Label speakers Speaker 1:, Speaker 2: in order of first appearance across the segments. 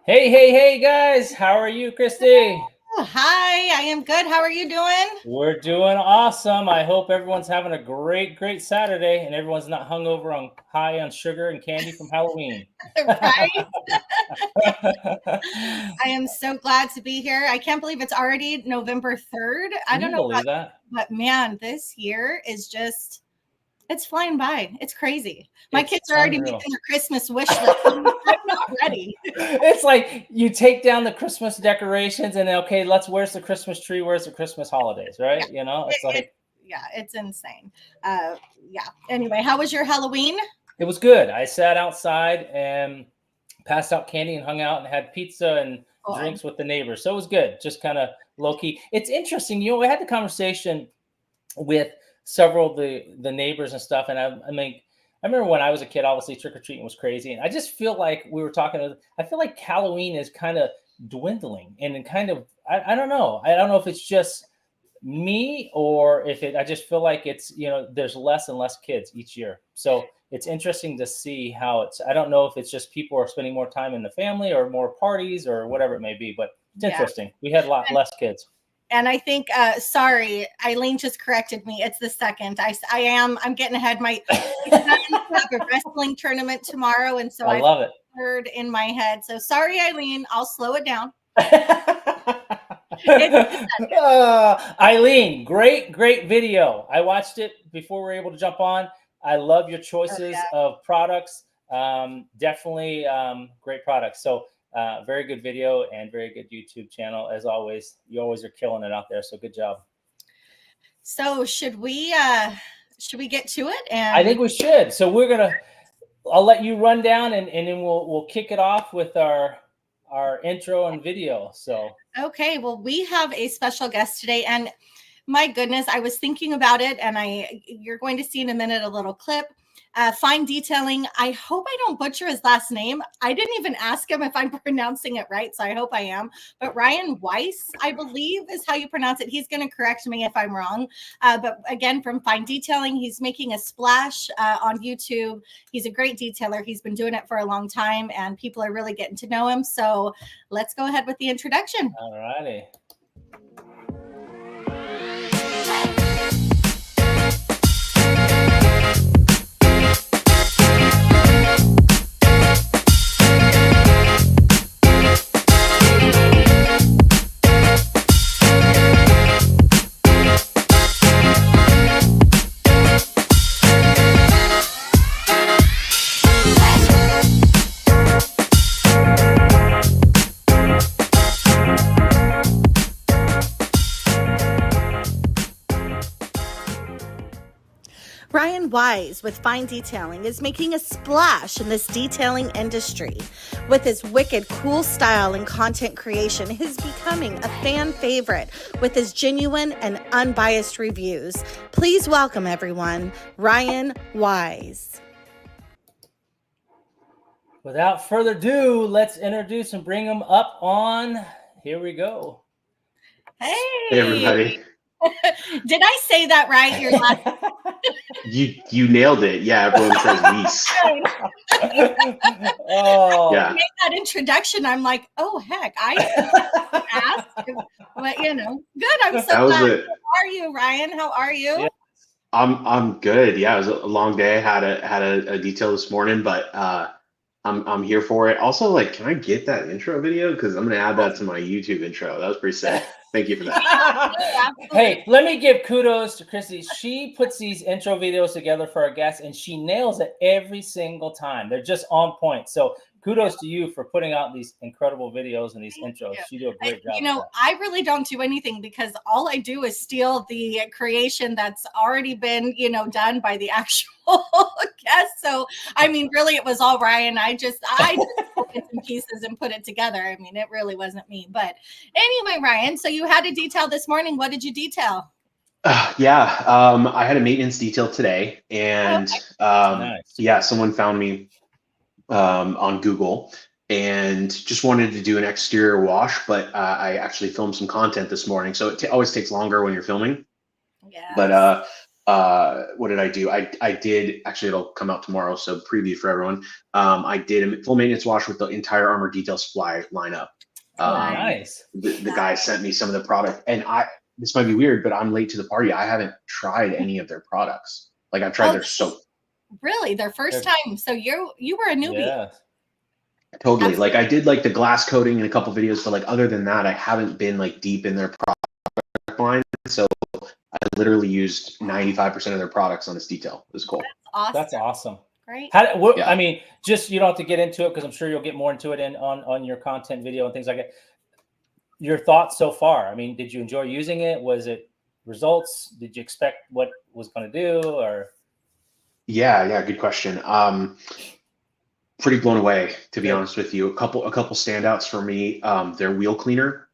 Speaker 1: Hey, hey, hey, guys. How are you, Christy?
Speaker 2: Oh, hi, I am good. How are you doing?
Speaker 1: We're doing awesome. I hope everyone's having a great Saturday and everyone's not hungover on high on sugar and candy from Halloween.
Speaker 2: Right? I am so glad to be here. I can't believe it's already November 3rd. I
Speaker 1: Can
Speaker 2: don't
Speaker 1: you
Speaker 2: know
Speaker 1: believe that?
Speaker 2: but man, this year is just it's flying by. It's crazy. My
Speaker 1: It's
Speaker 2: kids are already
Speaker 1: unreal.
Speaker 2: making their Christmas wish list. I'm not ready.
Speaker 1: It's like you take down the Christmas decorations and okay, where's the Christmas tree? Where's the Christmas holidays,
Speaker 2: Yeah.
Speaker 1: right? It's
Speaker 2: It,
Speaker 1: like
Speaker 2: yeah, it's insane. Yeah. Anyway, how was your Halloween?
Speaker 1: it was good. I sat outside and passed out candy and hung out and had pizza and
Speaker 2: Oh,
Speaker 1: drinks with the neighbors. So it was good, just kind of low key. It's interesting. We had the conversation with several of the neighbors and stuff. And I mean, I remember when I was a kid, obviously trick or treating was crazy. And I just feel like we were talking. I feel like Halloween is kind of dwindling and kind of. I don't know. I don't know if it's just me or if it. I just feel like it's there's less and less kids each year. So it's interesting to see how it's. I don't know if it's just people are spending more time in the family or more parties or whatever it may be. But it's
Speaker 2: yeah.
Speaker 1: interesting. We had a lot less kids.
Speaker 2: And I think, sorry, Eileen just corrected me. It's the second. I'm getting ahead. My sons have a wrestling tournament tomorrow, and so
Speaker 1: I
Speaker 2: I've
Speaker 1: love it.
Speaker 2: heard in my head. So sorry, Eileen. I'll slow it down. It's
Speaker 1: Eileen, great video. I watched it before we were able to jump on. I love your
Speaker 2: oh,
Speaker 1: choices
Speaker 2: yeah.
Speaker 1: of products. Definitely great products. So very good video and very good YouTube channel as always. You always are killing it out there. So good job.
Speaker 2: So should we get to it?
Speaker 1: I
Speaker 2: And
Speaker 1: think we should. So I'll let you run down and then we'll kick it off with our intro and video. So
Speaker 2: okay, well, we have a special guest today, and my goodness, I was thinking about it, and you're going to see in a minute a little clip. Fine Detailing. I hope I don't butcher his last name. I didn't even ask him if I'm pronouncing it right, so I hope I am. But Ryan Weiss, I believe, is how you pronounce it. He's going to correct me if I'm wrong. But again, from Fine Detailing, he's making a splash on YouTube. He's a great detailer. He's been doing it for a long time, and people are really getting to know him. So let's go ahead with the introduction.
Speaker 1: all righty.
Speaker 2: Ryan Wise with Fine Detailing is making a splash in this detailing industry. With his wicked cool style and content creation, he's becoming a fan favorite with his genuine and unbiased reviews. Please welcome everyone, Ryan Wise.
Speaker 1: Without further ado, let's introduce and bring him up on. Here we go.
Speaker 2: Hey,
Speaker 3: Hey everybody.
Speaker 2: Did I say that right? Your last
Speaker 3: You nailed it. Yeah, everyone says Weiss.
Speaker 1: Oh,
Speaker 3: Yeah.
Speaker 2: made that introduction. I'm like, oh heck, I asked, but good. I'm so
Speaker 3: That was
Speaker 2: glad.
Speaker 3: it.
Speaker 2: How are you, Ryan? How are you?
Speaker 1: Yeah.
Speaker 3: I'm good. Yeah, it was a long day. I had a detail this morning, but I'm here for it. Also, like, can I get that intro video? Because I'm gonna add that to my YouTube intro. That was pretty sick. Thank you for that.
Speaker 1: Hey, let me give kudos to Chrissy. She puts these intro videos together for our guests and she nails it every single time. They're just on point. So kudos to you for putting out these incredible videos and these intros. You do a great job.
Speaker 2: I really don't do anything because all I do is steal the creation that's already been, done by the actual guest. So, I mean, really, it was all Ryan. I just took bits and pieces and put it together. I mean, it really wasn't me. But anyway, Ryan, so you had a detail this morning. What did you detail?
Speaker 3: Yeah, I had a maintenance detail today, and
Speaker 1: Nice.
Speaker 3: yeah, someone found me on Google and just wanted to do an exterior wash, but I actually filmed some content this morning, so it always takes longer when you're filming.
Speaker 2: Yes.
Speaker 3: But what did I do? I did actually, it'll come out tomorrow, so preview for everyone. I did a full maintenance wash with the entire Armor Detail supply lineup.
Speaker 1: Oh,
Speaker 3: Um,
Speaker 1: nice.
Speaker 3: the guy sent me some of the product, and this might be weird, but I'm late to the party. I haven't tried any of their products. Like I've tried
Speaker 2: Oh,
Speaker 3: their soap.
Speaker 2: Really, their first time. So you were a newbie.
Speaker 1: Yeah.
Speaker 3: Totally.
Speaker 2: Absolutely.
Speaker 3: Like I did like the glass coating in a couple videos, but like other than that, I haven't been like deep in their product line. So I literally used 95% of their products on this detail. It was cool.
Speaker 2: Awesome.
Speaker 1: That's awesome.
Speaker 2: Great.
Speaker 3: Yeah.
Speaker 1: I mean, just you don't have to get into it because I'm sure you'll get more into it on your content video and things like that. Your thoughts so far? I mean, did you enjoy using it? Was it results? Did you expect what it was going to do? Or
Speaker 3: Yeah, good question. Pretty blown away, to be
Speaker 1: Good.
Speaker 3: honest with you. A couple standouts for me. Their wheel cleaner.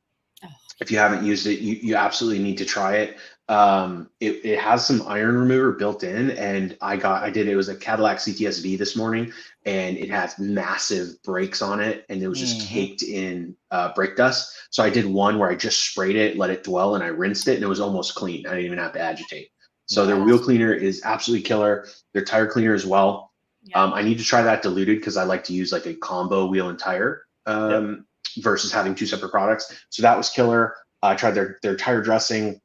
Speaker 2: Oh.
Speaker 3: If you haven't used it, you absolutely need to try it. It has some iron remover built in, and it was a Cadillac CTS-V this morning, and it has massive brakes on it, and it was just caked in brake dust. So I did one where I just sprayed it, let it dwell, and I rinsed it, and it was almost clean. I didn't even have to agitate. So their wheel cleaner is absolutely killer. Their tire cleaner as well.
Speaker 2: Yeah.
Speaker 3: I need to try that diluted because I like to use like a combo wheel and tire versus having two separate products. So that was killer. I tried their tire dressing.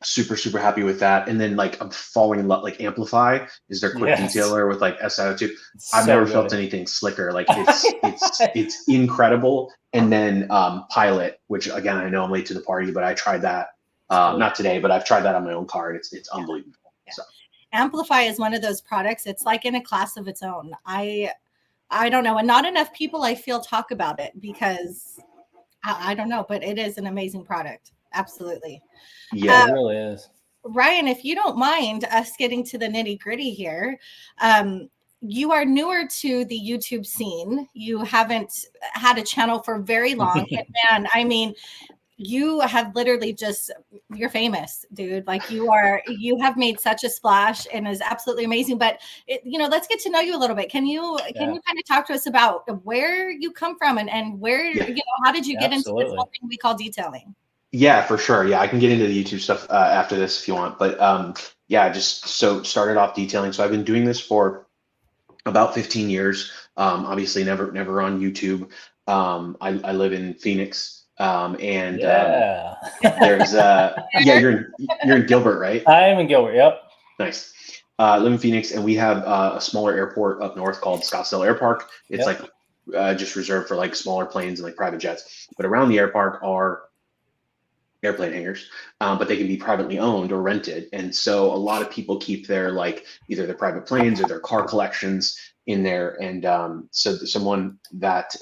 Speaker 3: Super happy with that. And then like I'm falling in love. Like Amplify is their quick detailer with like SiO2. I've never felt anything slicker. Like it's incredible. And then Pilot, which again I know I'm late to the party, but I tried that not today, but I've tried that on my own car, and it's unbelievable.
Speaker 2: Yeah.
Speaker 3: So.
Speaker 2: Amplify is one of those products. It's like in a class of its own. I don't know, and not enough people I feel talk about it because I don't know, but it is an amazing product. Absolutely.
Speaker 3: Yeah,
Speaker 1: it really is.
Speaker 2: Ryan, if you don't mind us getting to the nitty gritty here, you are newer to the YouTube scene. You haven't had a channel for very long. And I mean, you have literally you're famous, dude. Like you have made such a splash and is absolutely amazing. But let's get to know you a little bit. Can you kind of talk to us about where you come from and where, how did you get into this whole thing we call detailing?
Speaker 3: Yeah, for sure. Yeah, I can get into the YouTube stuff after this if you want. But just so started off detailing. So I've been doing this for about 15 years. Obviously never on YouTube. I live in Phoenix. There's you're in Gilbert, right?
Speaker 1: I am in Gilbert. Yep.
Speaker 3: Nice. I live in Phoenix, and we have a smaller airport up north called Scottsdale Air Park. It's like just reserved for like smaller planes and like private jets. But around the air park are airplane hangars, but they can be privately owned or rented. And so a lot of people keep their like either their private planes or their car collections in there. And so someone that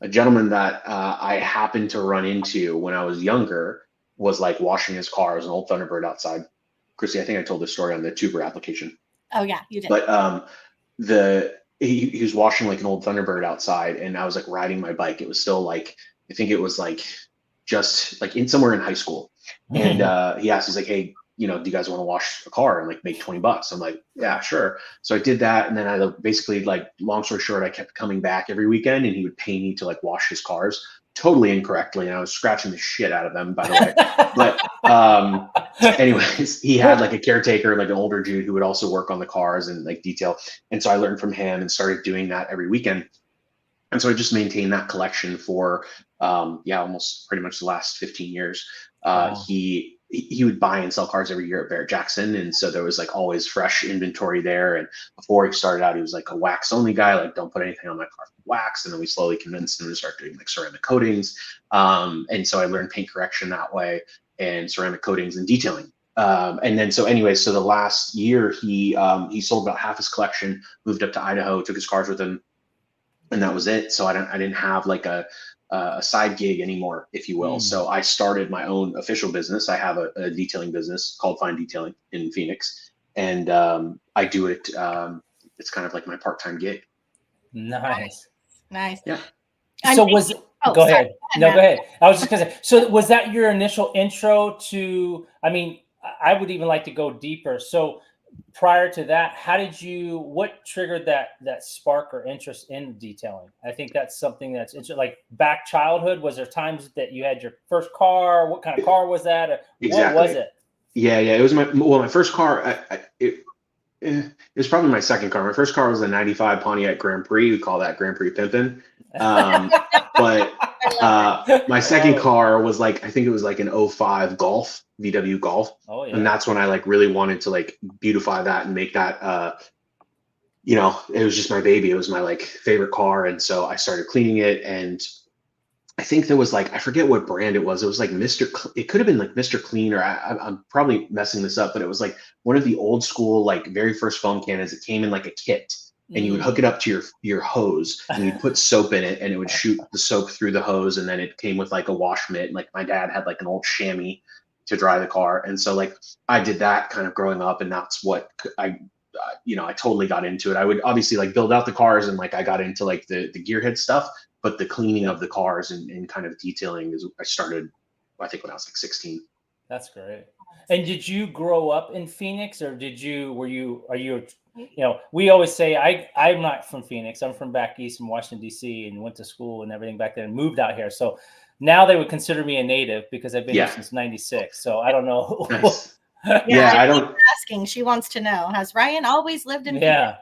Speaker 3: a gentleman that I happened to run into when I was younger was like washing his car. It was an old Thunderbird outside. Chrissy, I think I told this story on the Tuber application.
Speaker 2: Oh yeah, you did.
Speaker 3: But he was washing like an old Thunderbird outside, and I was like riding my bike. It was still like, I think it was like just like somewhere in high school. And he asked, he's like, hey, do you guys want to wash a car and like make $20? I'm like, yeah, sure. So I did that. And then I basically, like, long story short, I kept coming back every weekend, and he would pay me to like wash his cars totally incorrectly. And I was scratching the shit out of them, by the way. But anyways, he had like a caretaker, like an older dude who would also work on the cars and like detail. And so I learned from him and started doing that every weekend. And so I just maintained that collection for, almost pretty much the last 15 years.
Speaker 1: Wow.
Speaker 3: He would buy and sell cars every year at Barrett Jackson. And so there was like always fresh inventory there. And before he started out, he was like a wax only guy, like don't put anything on my car from wax. And then we slowly convinced him to start doing like ceramic coatings. And so I learned paint correction that way and ceramic coatings and detailing. And then so the last year he sold about half his collection, moved up to Idaho, took his cars with him, and that was it. So I didn't have like a side gig anymore, if you will. So I started my own official business. I have a detailing business called Finedetailing in Phoenix, and I do it. It's kind of like my part-time gig.
Speaker 2: Nice.
Speaker 3: Yeah.
Speaker 1: So go ahead. No, go ahead. I was just gonna say. So was that your initial intro to? I mean, I would even like to go deeper. So prior to that, what triggered that spark or interest in detailing? I think that's something that's like back childhood. Was there times that you had your first car? What kind of car was that?
Speaker 3: Exactly.
Speaker 1: What was it?
Speaker 3: Yeah, yeah. It was my first car. It was probably my second car. My first car was a '95 Pontiac Grand Prix. We call that Grand Prix pimpin'. But
Speaker 2: I love it.
Speaker 3: my
Speaker 1: I love
Speaker 3: second
Speaker 1: it.
Speaker 3: car was like, I think it was like an '05 Golf, VW Golf,
Speaker 1: Oh
Speaker 3: and
Speaker 1: yeah.
Speaker 3: that's when I like really wanted to like beautify that and make that. It was just my baby. It was my like favorite car, and so I started cleaning it. And I think there was like, I forget what brand it was. It was like it could have been like Mr. Clean, or I'm probably messing this up, but it was like one of the old school, like very first foam cannons. It came in like a kit, and you would hook
Speaker 1: Mm.
Speaker 3: it up to your hose, and you'd put soap in it, and it would shoot the soap through the hose. And then it came with like a wash mitt. And like my dad had like an old chamois to dry the car. And so like I did that kind of growing up, and that's what I totally got into it. I would obviously like build out the cars, and like I got into like the gearhead stuff, but the cleaning
Speaker 1: Yeah,
Speaker 3: of the cars and kind of detailing is I started, I think, when I was like 16.
Speaker 1: that's great. And did you grow up in Phoenix, or are you, we always say I'm not from Phoenix. I'm from back east in Washington, D.C., and went to school and everything back there and moved out here. So now they would consider me a native because I've been here
Speaker 3: Yeah,
Speaker 1: since '96. So I don't know.
Speaker 3: nice.
Speaker 2: Yeah,
Speaker 3: Yeah, I don't.
Speaker 2: asking. She wants to know, has Ryan always lived in Phoenix?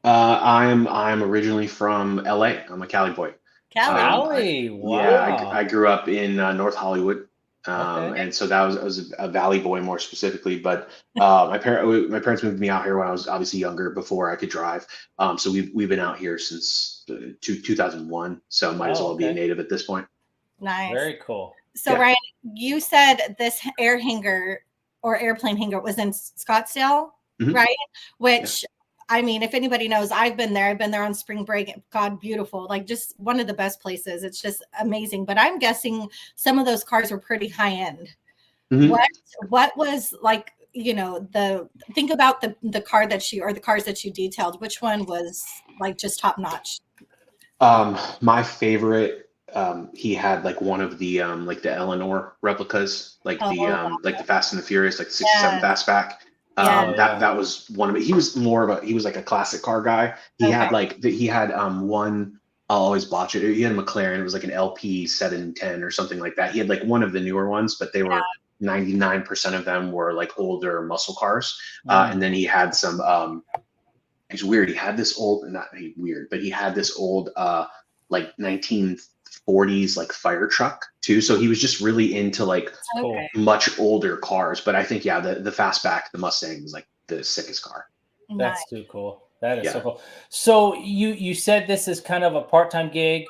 Speaker 1: Yeah.
Speaker 3: I'm originally from LA. I'm a Cali boy.
Speaker 2: Cali?
Speaker 1: Cali.
Speaker 3: Yeah, I
Speaker 1: Wow.
Speaker 3: grew up in North Hollywood,
Speaker 1: Okay.
Speaker 3: and so I was a Valley boy more specifically. But my parents moved me out here when I was obviously younger, before I could drive. So we've been out here since 2001. So might as
Speaker 1: Oh,
Speaker 3: well be a
Speaker 1: okay.
Speaker 3: native at this point.
Speaker 2: Nice.
Speaker 1: Very cool.
Speaker 2: So,
Speaker 3: Yeah,
Speaker 2: Ryan, you said this air hangar or airplane hangar was in Scottsdale,
Speaker 3: hmm,
Speaker 2: right?
Speaker 3: yeah.
Speaker 2: Which, I mean, if anybody knows, I've been there. I've been there on spring break. God, beautiful. Like just one of the best places. It's just amazing. But I'm guessing some of those cars were pretty high end.
Speaker 3: Hmm.
Speaker 2: What was like, think about the car that you or the cars that you detailed. Which one was like just top notch?
Speaker 3: My favorite, he had like one of the like the Eleanor replicas,
Speaker 2: Oh,
Speaker 3: like the Fast and the Furious, like the '67
Speaker 2: yeah.
Speaker 3: Fastback.
Speaker 2: Yeah.
Speaker 1: Oh yeah.
Speaker 3: That was one of it. He was like a classic car guy.
Speaker 2: Okay.
Speaker 3: He had one, I'll always botch it. He had a McLaren. It was like an LP 710 or something like that. He had like one of the newer ones, but they were 99% of them were like older muscle cars.
Speaker 1: Mm.
Speaker 3: And then he had some it's weird. He had this old, not weird, but he had this old, like 1940s, like fire truck too. So he was just really into like
Speaker 1: That's
Speaker 2: Okay.
Speaker 1: cool.
Speaker 3: much older cars. But I think, yeah, the fastback, the Mustang was like the sickest car.
Speaker 1: That's
Speaker 2: Nice.
Speaker 1: too cool. That is so
Speaker 3: Yeah.
Speaker 1: cool. So you said this is kind of a part-time gig.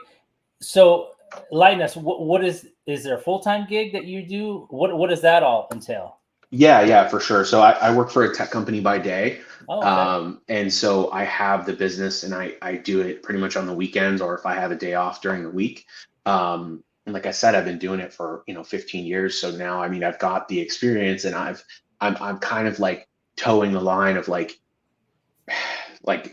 Speaker 1: So lighten us. Is there a full-time gig that you do? What does that all entail?
Speaker 3: Yeah, yeah, for sure. So I work for a tech company by day.
Speaker 1: Oh, okay.
Speaker 3: And so I have the business, and I do it pretty much on the weekends, or if I have a day off during the week. And like I said, I've been doing it for, 15 years. So now, I mean, I've got the experience, and I'm kind of like towing the line of like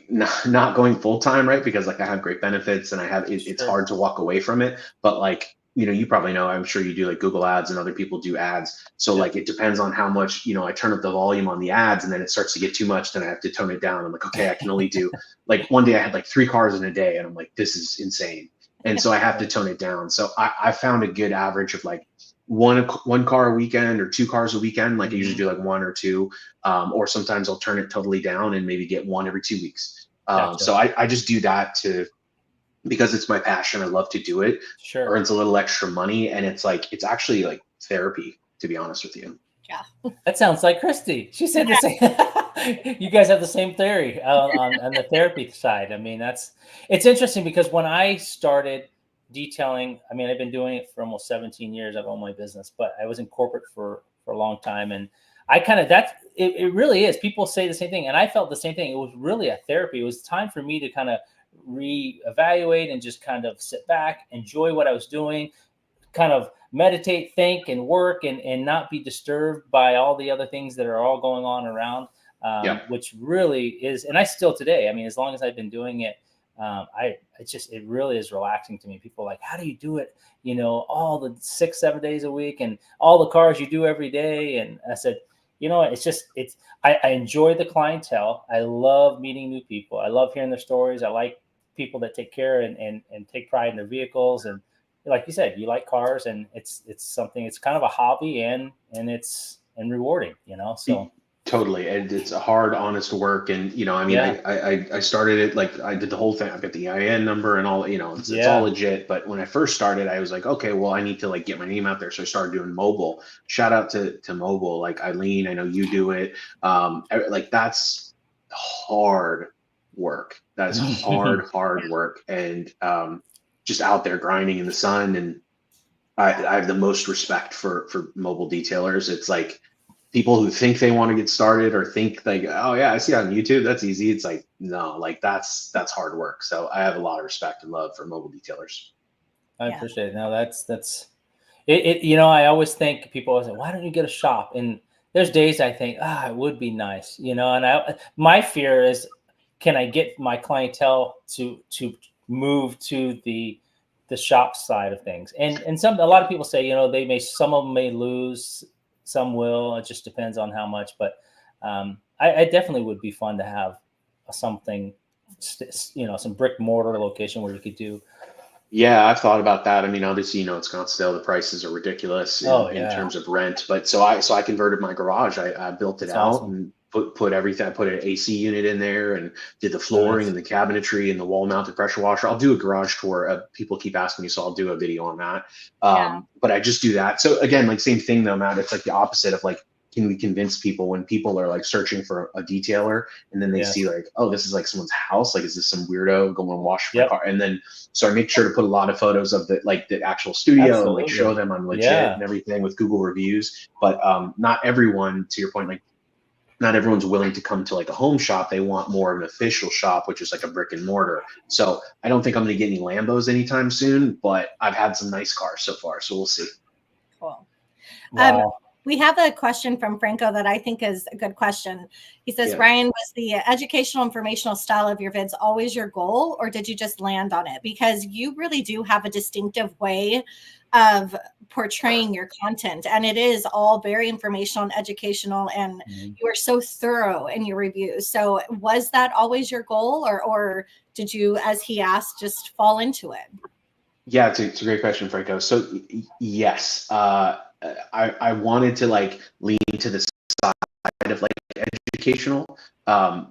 Speaker 3: not going full time, right? Because like I have great benefits, and it's
Speaker 1: Sure.
Speaker 3: hard to walk away from it. But like, you probably know, I'm sure you do, like Google ads, and other people do ads. So
Speaker 1: Yep.
Speaker 3: like it depends on how much, I turn up the volume on the ads, and then it starts to get too much, then I have to tone it down. I'm like, okay, I can only do, like, one day I had like 3 cars in a day, and I'm like, this is insane. And so I have to
Speaker 1: Right.
Speaker 3: tone it down. So I found a good average of like one car a weekend or 2 cars a weekend. Like I usually
Speaker 1: Hmm.
Speaker 3: do like one or two, or sometimes I'll turn it totally down and maybe get one every 2 weeks.
Speaker 1: Gotcha.
Speaker 3: So I just do that because it's my passion. I love to do it.
Speaker 1: Sure.
Speaker 3: Earns a little extra money, and it's actually like therapy, to be honest with you.
Speaker 2: Yeah.
Speaker 1: That sounds like Christy. She said the same. You guys have the same theory on the therapy side. I mean, it's interesting because when I started detailing, I mean, I've been doing it for almost 17 years. I've owned my business, but I was in corporate for a long time, and I kind of it really is. People say the same thing, and I felt the same thing. It was really a therapy. It was time for me to kind of reevaluate and just kind of sit back, enjoy what I was doing, kind of meditate, think, and work, and not be disturbed by all the other things that are all going on around,
Speaker 3: Yeah.
Speaker 1: which really is, and I still today, I mean, as long as I've been doing it, it really is relaxing to me. People are like, how do you do it? All the 6, 7 days a week and all the cars you do every day. And I said, I enjoy the clientele. I love meeting new people. I love hearing their stories. I like people that take care and take pride in their vehicles. And like you said, you like cars, and it's something. It's kind of a hobby, and and rewarding, so.
Speaker 3: Totally. And it's a hard, honest work. And, I mean,
Speaker 1: Yeah.
Speaker 3: I started it, like I did the whole thing. I've got the EIN number and all, it's all
Speaker 1: Yeah.
Speaker 3: legit. But when I first started, I was like, okay, well, I need to like get my name out there. So I started doing mobile. Shout out to mobile, like Eileen, I know you do it. Like that's hard work. That is hard work. And just out there grinding in the sun. And I have the most respect for mobile detailers. It's like, people who think they want to get started or think like, oh yeah, I see it on YouTube, that's easy. It's like, no, like that's hard work. So I have a lot of respect and love for mobile detailers.
Speaker 1: I appreciate it. No, that's it. I always think people always say, why don't you get a shop? And there's days I think, it would be nice, and my fear is, can I get my clientele to move to the shop side of things? And a lot of people say, some of them may lose, some will. It just depends on how much. But I definitely would be fun to have something, some brick mortar location where you could do.
Speaker 3: Yeah, I've thought about that. I mean, obviously, it's Scottsdale. The prices are ridiculous in terms of rent. But so I converted my garage. I built it
Speaker 1: That's
Speaker 3: out
Speaker 1: awesome.
Speaker 3: and put everything. I put an AC unit in there and did the flooring and the cabinetry and the wall mounted pressure washer. I'll do a garage tour. People keep asking me, so I'll do a video on that. But I just do that. So again, like same thing though, Matt. It's like the opposite of like, can we convince people when people are like searching for a detailer and then they see like, oh, this is like someone's house. Like, is this some weirdo going to wash my car? And then, so I make sure to put a lot of photos of the actual studio and like show them I'm legit and everything with Google reviews. But not everyone, to your point, like not everyone's willing to come to like a home shop. They want more of an official shop, which is like a brick and mortar. So I don't think I'm going to get any Lambos anytime soon, but I've had some nice cars so far. So we'll see.
Speaker 2: Cool.
Speaker 1: Wow.
Speaker 2: We have a question from Franco that I think is a good question. He says, Ryan, was the educational, informational style of your vids always your goal, or did you just land on it? Because you really do have a distinctive way of portraying your content, and it is all very informational and educational, and you are so thorough in your reviews. So was that always your goal, or did you, as he asked, just fall into it?
Speaker 3: Yeah, it's a great question, Franco. So yes, I wanted to like lean to the side of like educational,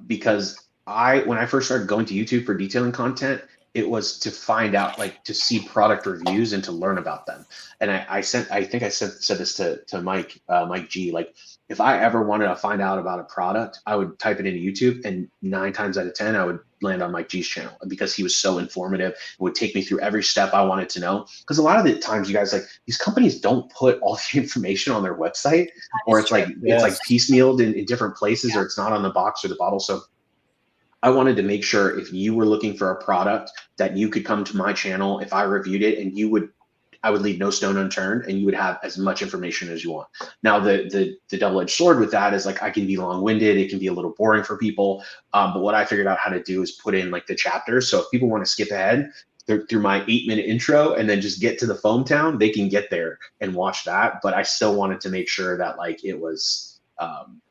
Speaker 3: because when I first started going to YouTube for detailing content, it was to find out, like to see product reviews and to learn about them. And I think I said this to Mike G, like if I ever wanted to find out about a product, I would type it into YouTube, and 9 times out of 10, I would land on Mike G's channel because he was so informative. It would take me through every step I wanted to know. Because a lot of the times, you guys, like these companies don't put all the information on their website, or it's like it's like piecemealed in different places, or it's not on the box or the bottle. So I wanted to make sure if you were looking for a product that you could come to my channel if I reviewed it, and I would leave no stone unturned, and you would have as much information as you want. Now, the double-edged sword with that is like I can be long-winded, it can be a little boring for people. But what I figured out how to do is put in like the chapters. So if people want to skip ahead through my 8-minute intro and then just get to the foam town, they can get there and watch that. But I still wanted to make sure that like it was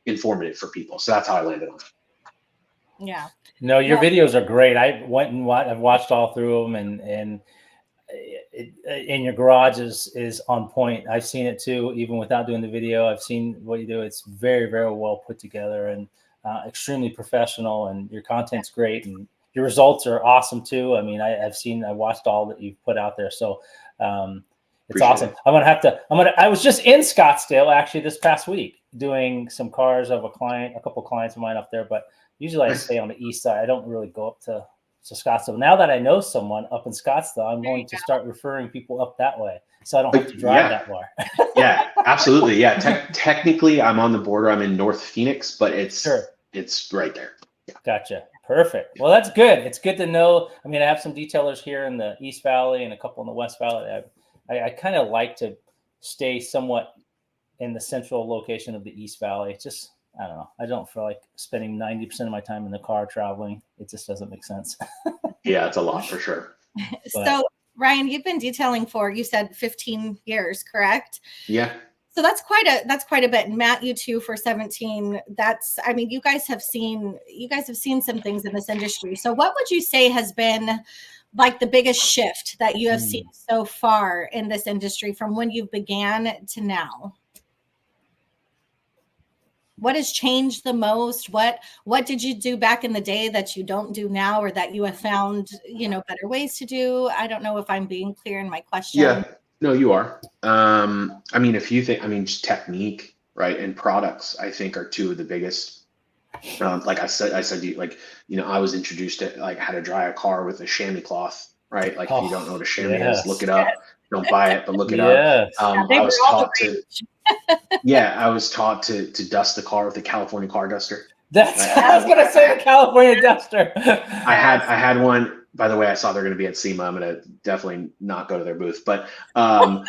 Speaker 3: informative for people. So that's how I landed on it.
Speaker 2: Yeah.
Speaker 1: No, your videos are great. I went and I've watched all through them, and in your garage is on point. I've seen it too, even without doing the video. I've seen what you do. It's very, very well put together and extremely professional, and your content's great, and your results are awesome too. I mean, I watched all that you've put out there. So it's awesome. I was just in Scottsdale actually this past week doing some cars of a couple of clients of mine up there, but usually I stay on the east side. I don't really go up to Scottsdale. Now that I know someone up in Scottsdale, I'm going to start referring people up that way, so I don't have to drive that far.
Speaker 3: Yeah, absolutely. Yeah, technically, I'm on the border. I'm in North Phoenix, but it's right there. Yeah.
Speaker 1: Gotcha. Perfect. Well, that's good. It's good to know. I mean, I have some detailers here in the East Valley and a couple in the West Valley. I kind of like to stay somewhat in the central location of the East Valley. It's just, I don't know. I don't feel like spending 90% of my time in the car traveling. It just doesn't make sense.
Speaker 3: Yeah, it's a lot for sure.
Speaker 2: So, Ryan, you've been detailing for, you said 15 years, correct?
Speaker 3: Yeah.
Speaker 2: So that's quite a bit. And Matt, you too, for 17. I mean, you guys have seen some things in this industry. So what would you say has been like the biggest shift that you have seen so far in this industry from when you began to now? what has changed the most? What did you do back in the day that you don't do now, or that you have found, better ways to do? I don't know if I'm being clear in my question.
Speaker 3: Yeah, no, you are. I mean, if you think, I mean, just technique, right, and products, I think are two of the biggest. Like I said, I was introduced to like how to dry a car with a chamois cloth, right? Like if you don't know what a chamois is, look
Speaker 1: yes.
Speaker 3: it up. Don't buy it, but look it up.
Speaker 1: Yes.
Speaker 2: They
Speaker 3: I
Speaker 2: were
Speaker 3: was
Speaker 2: all the
Speaker 3: taught to,
Speaker 2: rage.
Speaker 3: yeah, I was taught to dust the car with the California car duster.
Speaker 1: That's
Speaker 3: Right?
Speaker 1: I was gonna say the California Duster.
Speaker 3: I had one. By the way, I saw they're going to be at SEMA. I'm going to definitely not go to their booth, but I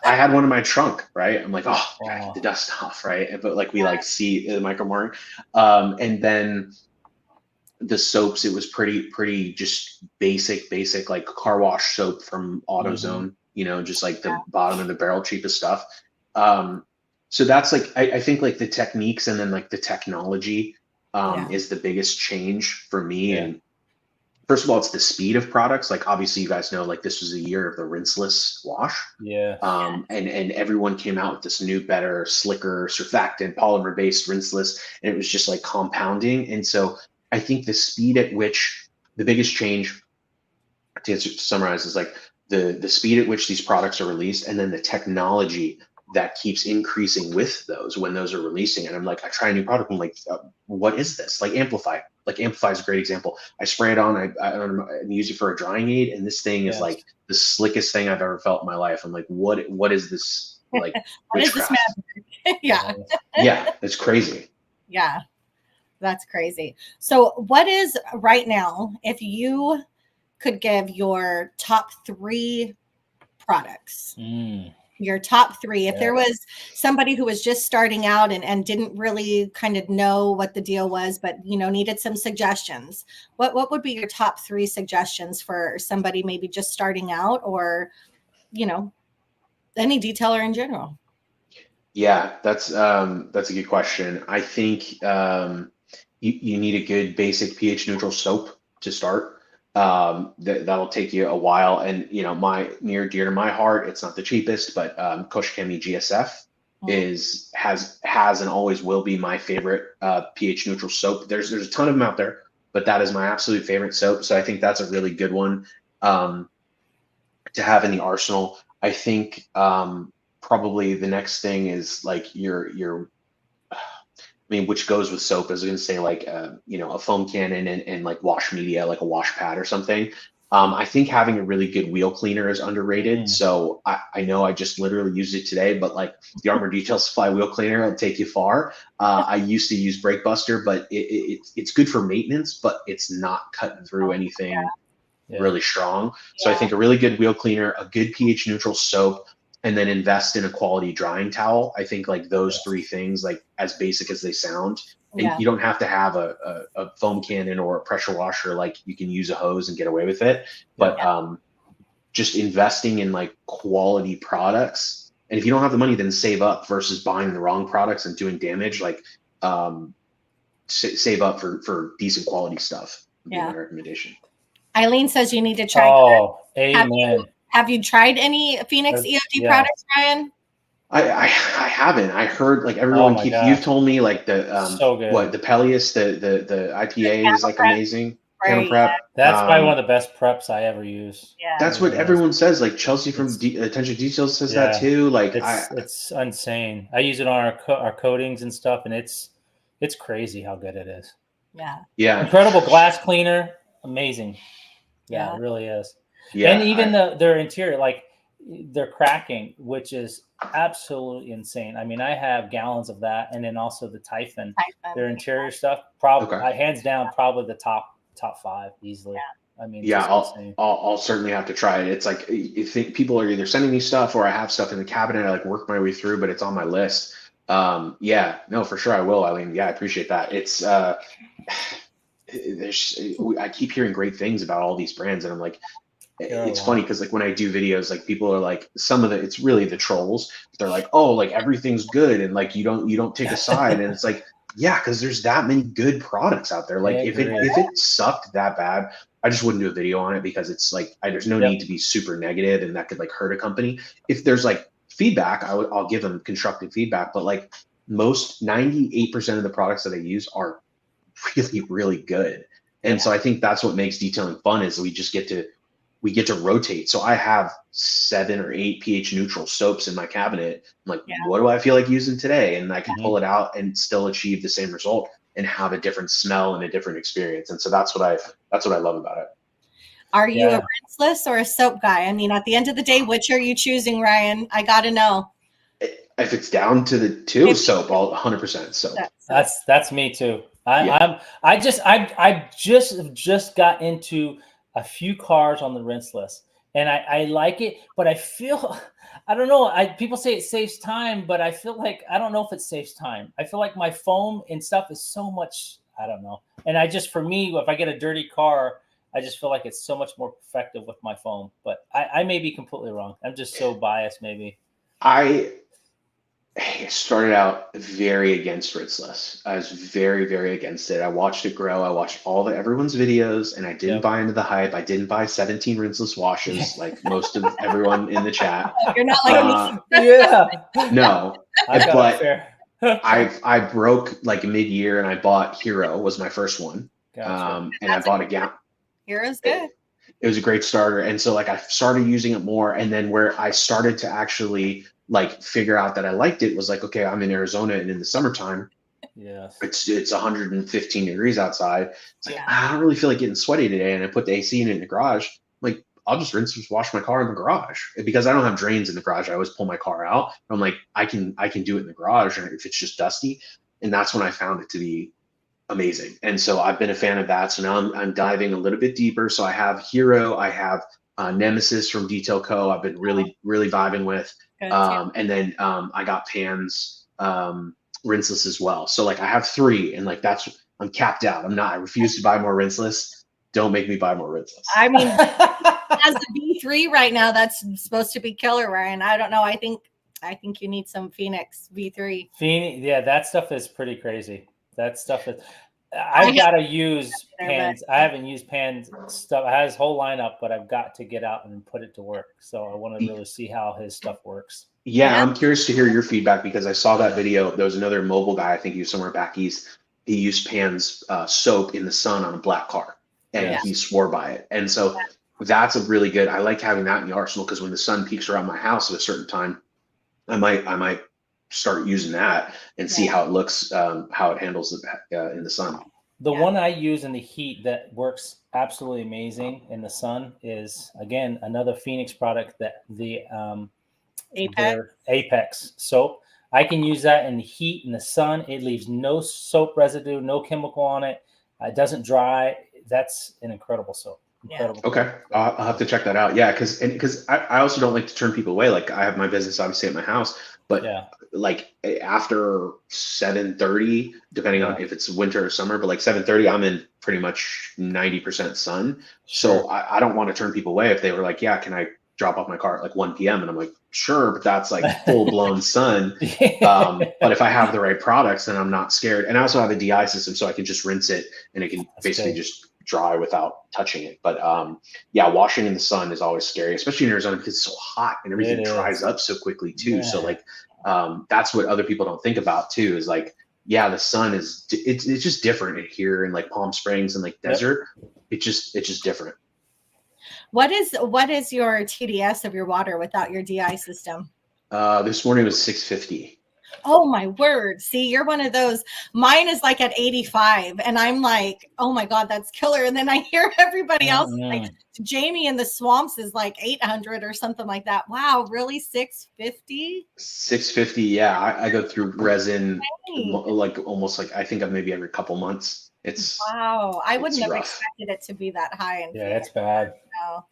Speaker 3: had one in my trunk, right? I'm like, oh, I gotta get the dust off, right? But like we like see the micro mark, and then the soaps. It was pretty just basic like car wash soap from AutoZone. Just like the bottom of the barrel, cheapest stuff. So that's like I think like the techniques and then like the technology is the biggest change for me.
Speaker 1: Yeah.
Speaker 3: And first of all, it's the speed of products. Like obviously you guys know, like this was a year of the rinseless wash.
Speaker 1: Yeah.
Speaker 3: And everyone came out with this new, better, slicker, surfactant, polymer-based rinseless, and it was just like compounding. And so I think the speed at which the biggest change, to summarize, is like the speed at which these products are released, and then the technology that keeps increasing with those when those are releasing. And I'm like, I try a new product, I'm like, what is this? Like Amplify. Like Amplify is a great example. I spray it on, I use it for a drying aid, and this thing is like the slickest thing I've ever felt in my life. I'm like, what is this? Like
Speaker 2: What is this magic?
Speaker 3: Yeah, it's crazy.
Speaker 2: Yeah, that's crazy. So what is right now, if you could give your top 3 products, your top 3, if there was somebody who was just starting out and didn't really kind of know what the deal was, but needed some suggestions, what would be your top 3 suggestions for somebody maybe just starting out, or any detailer in general?
Speaker 3: Yeah, that's a good question. I think you need a good basic pH neutral soap to start. That'll take you a while, and my near dear to my heart, it's not the cheapest, but Koshikemi GSF has and always will be my favorite pH neutral soap. There's a ton of them out there, but that is my absolute favorite soap. So I think that's a really good one to have in the arsenal. I think probably the next thing is like your I mean, which goes with soap. I was going to say like, a foam cannon and like wash media, like a wash pad or something. I think having a really good wheel cleaner is underrated. So I know I just literally used it today, but like the Armor Detail Supply wheel cleaner will take you far. I used to use Brake Buster, but it's good for maintenance, but it's not cutting through anything really strong. So I think a really good wheel cleaner, a good pH neutral soap, and then invest in a quality drying towel. I think like those 3 things, like as basic as they sound, and you don't have to have a foam cannon or a pressure washer. Like you can use a hose and get away with it, but just investing in like quality products. And if you don't have the money, then save up versus buying the wrong products and doing damage. Like save up for decent quality stuff would be my recommendation.
Speaker 2: Eileen says you need to try.
Speaker 1: Oh, amen.
Speaker 2: Have you tried any Phoenix EOD products, Ryan?
Speaker 3: I haven't. I heard like everyone you've told me like the
Speaker 1: so good.
Speaker 3: The Peleus, the IPA is like amazing.
Speaker 2: Right.
Speaker 3: Prep.
Speaker 1: That's probably one of the best preps I ever use.
Speaker 2: Yeah.
Speaker 3: That's what everyone says. Like Chelsea from Attention Details says that too. Like
Speaker 1: it's insane. I use it on our coatings and stuff, and it's crazy how good it is.
Speaker 2: Yeah.
Speaker 3: Yeah.
Speaker 1: Incredible glass cleaner. Amazing. Yeah, it really is. Yeah. And even their interior, like their cracking, which is absolutely insane. I mean, I have gallons of that, and then also the Typhon. Their interior stuff, probably hands down, probably the top 5 easily. Yeah. I mean,
Speaker 3: I'll certainly have to try it. It's like you think people are either sending me stuff or I have stuff in the cabinet. I like work my way through, but it's on my list. Yeah, no, for sure I will, Eileen. Yeah, I appreciate that. It's I keep hearing great things about all these brands, and I'm like, it's funny because like when I do videos, like people are like, it's really the trolls. They're like, oh, like everything's good, and like you don't take a side, and it's like, yeah, because there's that many good products out there. Like if it sucked that bad, I just wouldn't do a video on it, because it's like there's no need to be super negative, and that could like hurt a company. If there's like feedback, I'll give them constructive feedback, but like most 98% of the products that I use are really, really good. And so I think that's what makes detailing fun is we get to rotate. So I have 7 or 8 pH neutral soaps in my cabinet. I'm like, what do I feel like using today? And I can pull it out and still achieve the same result and have a different smell and a different experience. And so that's what I love about it.
Speaker 2: Are you a rinseless or a soap guy? I mean, at the end of the day, which are you choosing, Ryan? I got to know.
Speaker 3: If it's down to the two, soap, I'll 100% soap.
Speaker 1: That's me too. I just got into a few cars on the rinseless, and I like it, but I feel I don't know. People say it saves time, but I feel like I don't know if it saves time. I feel like my foam and stuff is so much. I don't know, and for me, if I get a dirty car, I just feel like it's so much more effective with my foam. But I may be completely wrong. I'm just so biased, maybe.
Speaker 3: I started out very against rinseless. I was very, very against it. I watched it grow. I watched everyone's videos, and I didn't buy into the hype. I didn't buy 17 rinseless washes like most of everyone in the chat.
Speaker 2: You're not like me.
Speaker 1: Yeah.
Speaker 3: No,
Speaker 1: but
Speaker 3: I broke like mid-year, and I bought Hero was my first one.
Speaker 1: Gotcha.
Speaker 3: And I bought a gallon.
Speaker 2: Hero's good.
Speaker 3: It was a great starter, and so like I started using it more, and then where I started to actually like figure out that I liked it was like, okay, I'm in Arizona, and in the summertime, it's 115 degrees outside. It's like, I don't really feel like getting sweaty today, and I put the AC in the garage. I'm like, I'll just wash my car in the garage, because I don't have drains in the garage. I always pull my car out. I'm like, I can do it in the garage, and if it's just dusty, and that's when I found it to be amazing. And so I've been a fan of that. So now I'm diving a little bit deeper. So I have Hero, I have Nemesis from Detail Co. I've been really, really vibing with. And then I got Pan's rinseless as well. So like I have 3, and like I'm capped out. I refuse to buy more rinseless. Don't make me buy more rinseless.
Speaker 2: I mean, as the V3 right now, that's supposed to be killer, Ryan. I don't know. I think you need some Phoenix V3.
Speaker 1: Phoenix, that stuff is pretty crazy. That stuff is. I've got to use Pan's. I haven't used Pan's stuff. I have his whole lineup, but I've got to get out and put it to work. So I want to really see how his stuff works.
Speaker 3: Yeah, I'm curious to hear your feedback, because I saw that video. There was another mobile guy, I think he was somewhere back east. He used Pan's soap in the sun on a black car, and he swore by it. And so that's a really good. I like having that in the arsenal, because when the sun peaks around my house at a certain time, I might start using that and see how it looks, how it handles in the sun.
Speaker 1: The one I use in the heat that works absolutely amazing in the sun is, again, another Phoenix product, that the Apex soap. I can use that in the heat, in the sun. It leaves no soap residue, no chemical on it. It doesn't dry. That's an incredible soap. Incredible.
Speaker 3: Okay, I'll have to check that out. Yeah, because I also don't like to turn people away. Like I have my business obviously at my house, but like after 7:30, depending on if it's winter or summer, but like 7:30, I'm in pretty much 90% sun. So I don't want to turn people away if they were like, yeah, can I drop off my car at like 1 p.m. And I'm like, sure, but that's like full blown sun. But if I have the right products, then I'm not scared. And I also have a DI system, so I can just rinse it, and it can basically just dry without touching it. But washing in the sun is always scary, especially in Arizona, because it's so hot and everything dries up so quickly too. So like that's what other people don't think about too, is like, the sun it's just different here in like Palm Springs and like desert. It's just different.
Speaker 2: What is your TDS of your water without your DI system?
Speaker 3: This morning was 650.
Speaker 2: Oh my word. See, you're one of those. Mine is like at 85, and I'm like, oh my God, that's killer. And then I hear everybody else like Jamie in the swamps is like 800 or something like that. Wow, really? 650?
Speaker 3: 650. Yeah. I go through resin like almost like, I think of maybe every couple months.
Speaker 2: Wow. I wouldn't have expected it to be that high.
Speaker 1: It's bad.
Speaker 2: No.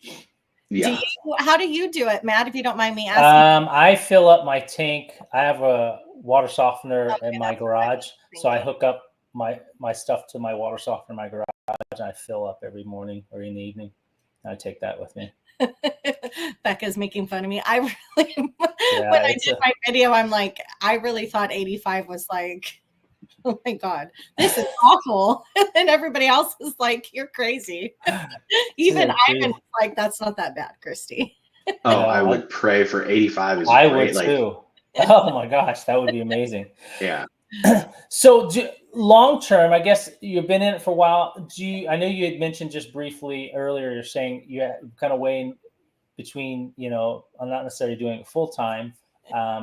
Speaker 3: Yeah.
Speaker 2: How do you do it, Matt, if you don't mind me asking?
Speaker 1: I fill up my tank. I have a water softener in my garage. So I hook up my stuff to my water softener in my garage, and I fill up every morning or in the evening. And I take that with me.
Speaker 2: Becca's making fun of me. I really, when I did my video, I'm like, I really thought 85 was like, oh my God, this is awful. And everybody else is like, you're crazy. Even Ivan was like, that's not that bad, Christy.
Speaker 3: I would pray for 85.
Speaker 1: I would too. Oh my gosh, that would be amazing.
Speaker 3: Yeah.
Speaker 1: So long term, I guess you've been in it for a while. I know you had mentioned just briefly earlier, you're saying you kind of weighing between, I'm not necessarily doing it full time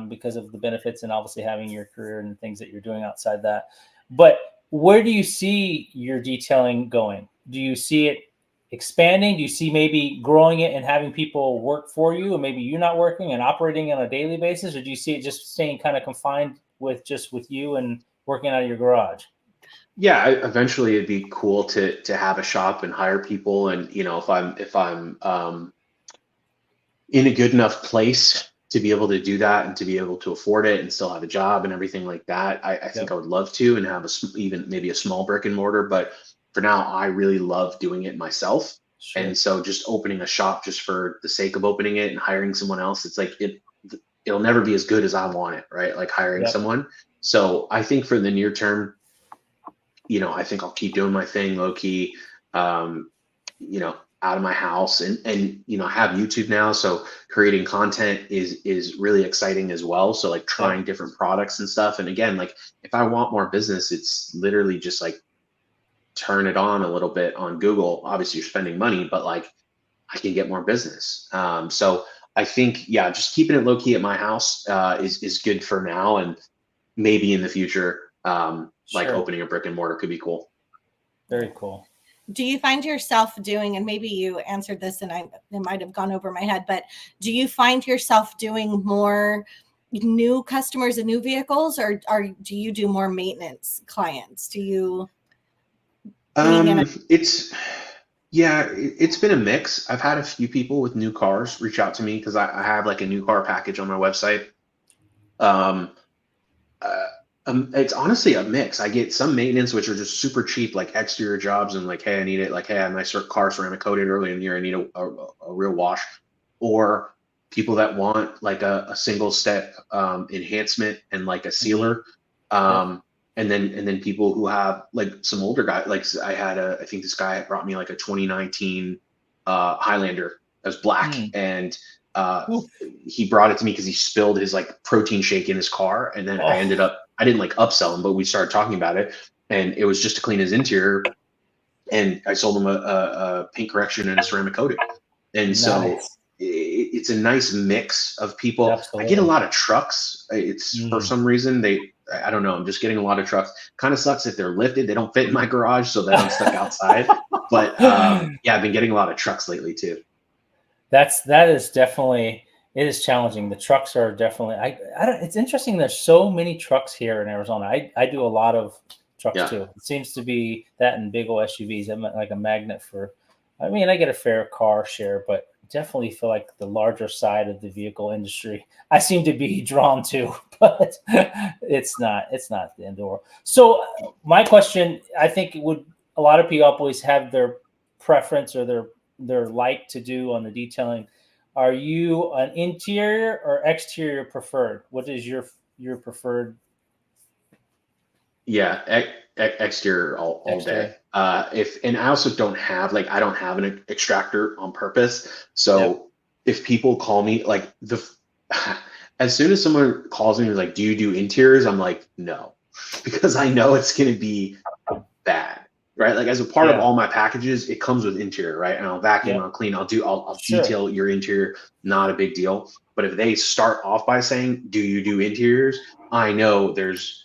Speaker 1: because of the benefits and obviously having your career and things that you're doing outside that. But where do you see your detailing going? Do you see it expanding? Do you see maybe growing it and having people work for you, and maybe you're not working and operating on a daily basis? Or do you see it just staying kind of confined with you and working out of your garage?
Speaker 3: Yeah, eventually it'd be cool to have a shop and hire people, and if I'm in a good enough place to be able to do that and to be able to afford it and still have a job and everything like that, I think
Speaker 1: Yep.
Speaker 3: I would love to, and have even maybe a small brick and mortar. But for now, I really love doing it myself. And
Speaker 1: Sure.
Speaker 3: so just opening a shop just for the sake of opening it and hiring someone else, it's like it'll never be as good as I want it, right? Like hiring
Speaker 1: Yep.
Speaker 3: someone. So I think for the near term, I think I'll keep doing my thing low key, um, out of my house, and I have YouTube now, so creating content is really exciting as well. So like trying
Speaker 1: Yep.
Speaker 3: different products and stuff. And again, like if I want more business, it's literally just like turn it on a little bit on Google. Obviously, you're spending money, but like I can get more business. So I think, yeah, just keeping it low key at my house is good for now, and maybe in the future, like
Speaker 1: Sure.
Speaker 3: opening a brick and mortar could be cool.
Speaker 1: Very cool.
Speaker 2: Do you find yourself doing, and maybe you answered this and it might have gone over my head, but do you find yourself doing more new customers and new vehicles, or do you do more maintenance clients? Do you being in a
Speaker 3: It's Yeah, it's been a mix. I've had a few people with new cars reach out to me because I have like a new car package on my website. Um, uh, it's honestly a mix. I get some maintenance, which are just super cheap, like exterior jobs, and like, hey, I need it. Like, hey, I had my car ceramic coated earlier in the year. I need a real wash. Or people that want like a single step enhancement and like a
Speaker 1: Hmm.
Speaker 3: sealer.
Speaker 1: Yep.
Speaker 3: Um, and then people who have like some older guy, like I think this guy brought me like a 2019 Highlander that was black,
Speaker 1: Mm.
Speaker 3: and uh,
Speaker 1: Ooh.
Speaker 3: he brought it to me because he spilled his like protein shake in his car, and then
Speaker 1: Oh,
Speaker 3: I didn't like upsell him, but we started talking about it, and it was just to clean his interior, and I sold him a paint correction and a ceramic coating. And so
Speaker 1: nice.
Speaker 3: it's a nice mix of people. I get a
Speaker 1: Absolutely.
Speaker 3: lot of trucks. It's for
Speaker 1: Mm.
Speaker 3: some reason I don't know. I'm just getting a lot of trucks. Kind of sucks if they're lifted. They don't fit in my garage, so then I'm stuck outside. But yeah, I've been getting a lot of trucks lately too.
Speaker 1: That is definitely, it is challenging. The trucks are definitely, I don't, it's interesting. There's so many trucks here in Arizona. I do a lot of trucks
Speaker 3: Yeah.
Speaker 1: too. It seems to be that and big old SUVs. I'm like a magnet for, I mean, I get a fair car share, but definitely feel like the larger side of the vehicle industry I seem to be drawn to, but it's not the end of the world. So my question, I think it would, a lot of people always have their preference or their like to do on the detailing. Are you an interior or exterior preferred? What is your preferred
Speaker 3: Yeah, exterior all day.
Speaker 1: exterior?
Speaker 3: If and I also don't have like I don't have an extractor on purpose.
Speaker 1: Yep.
Speaker 3: So if people call me like as soon as someone calls me like, "Do you do interiors?" I'm like, "No," because I know it's gonna be bad, right? Like as a part of
Speaker 1: Yeah.
Speaker 3: all my packages, it comes with interior, right? And I'll vacuum,
Speaker 1: Yep.
Speaker 3: I'll clean, I'll
Speaker 1: Sure.
Speaker 3: detail your interior, not a big deal. But if they start off by saying, "Do you do interiors?" I know there's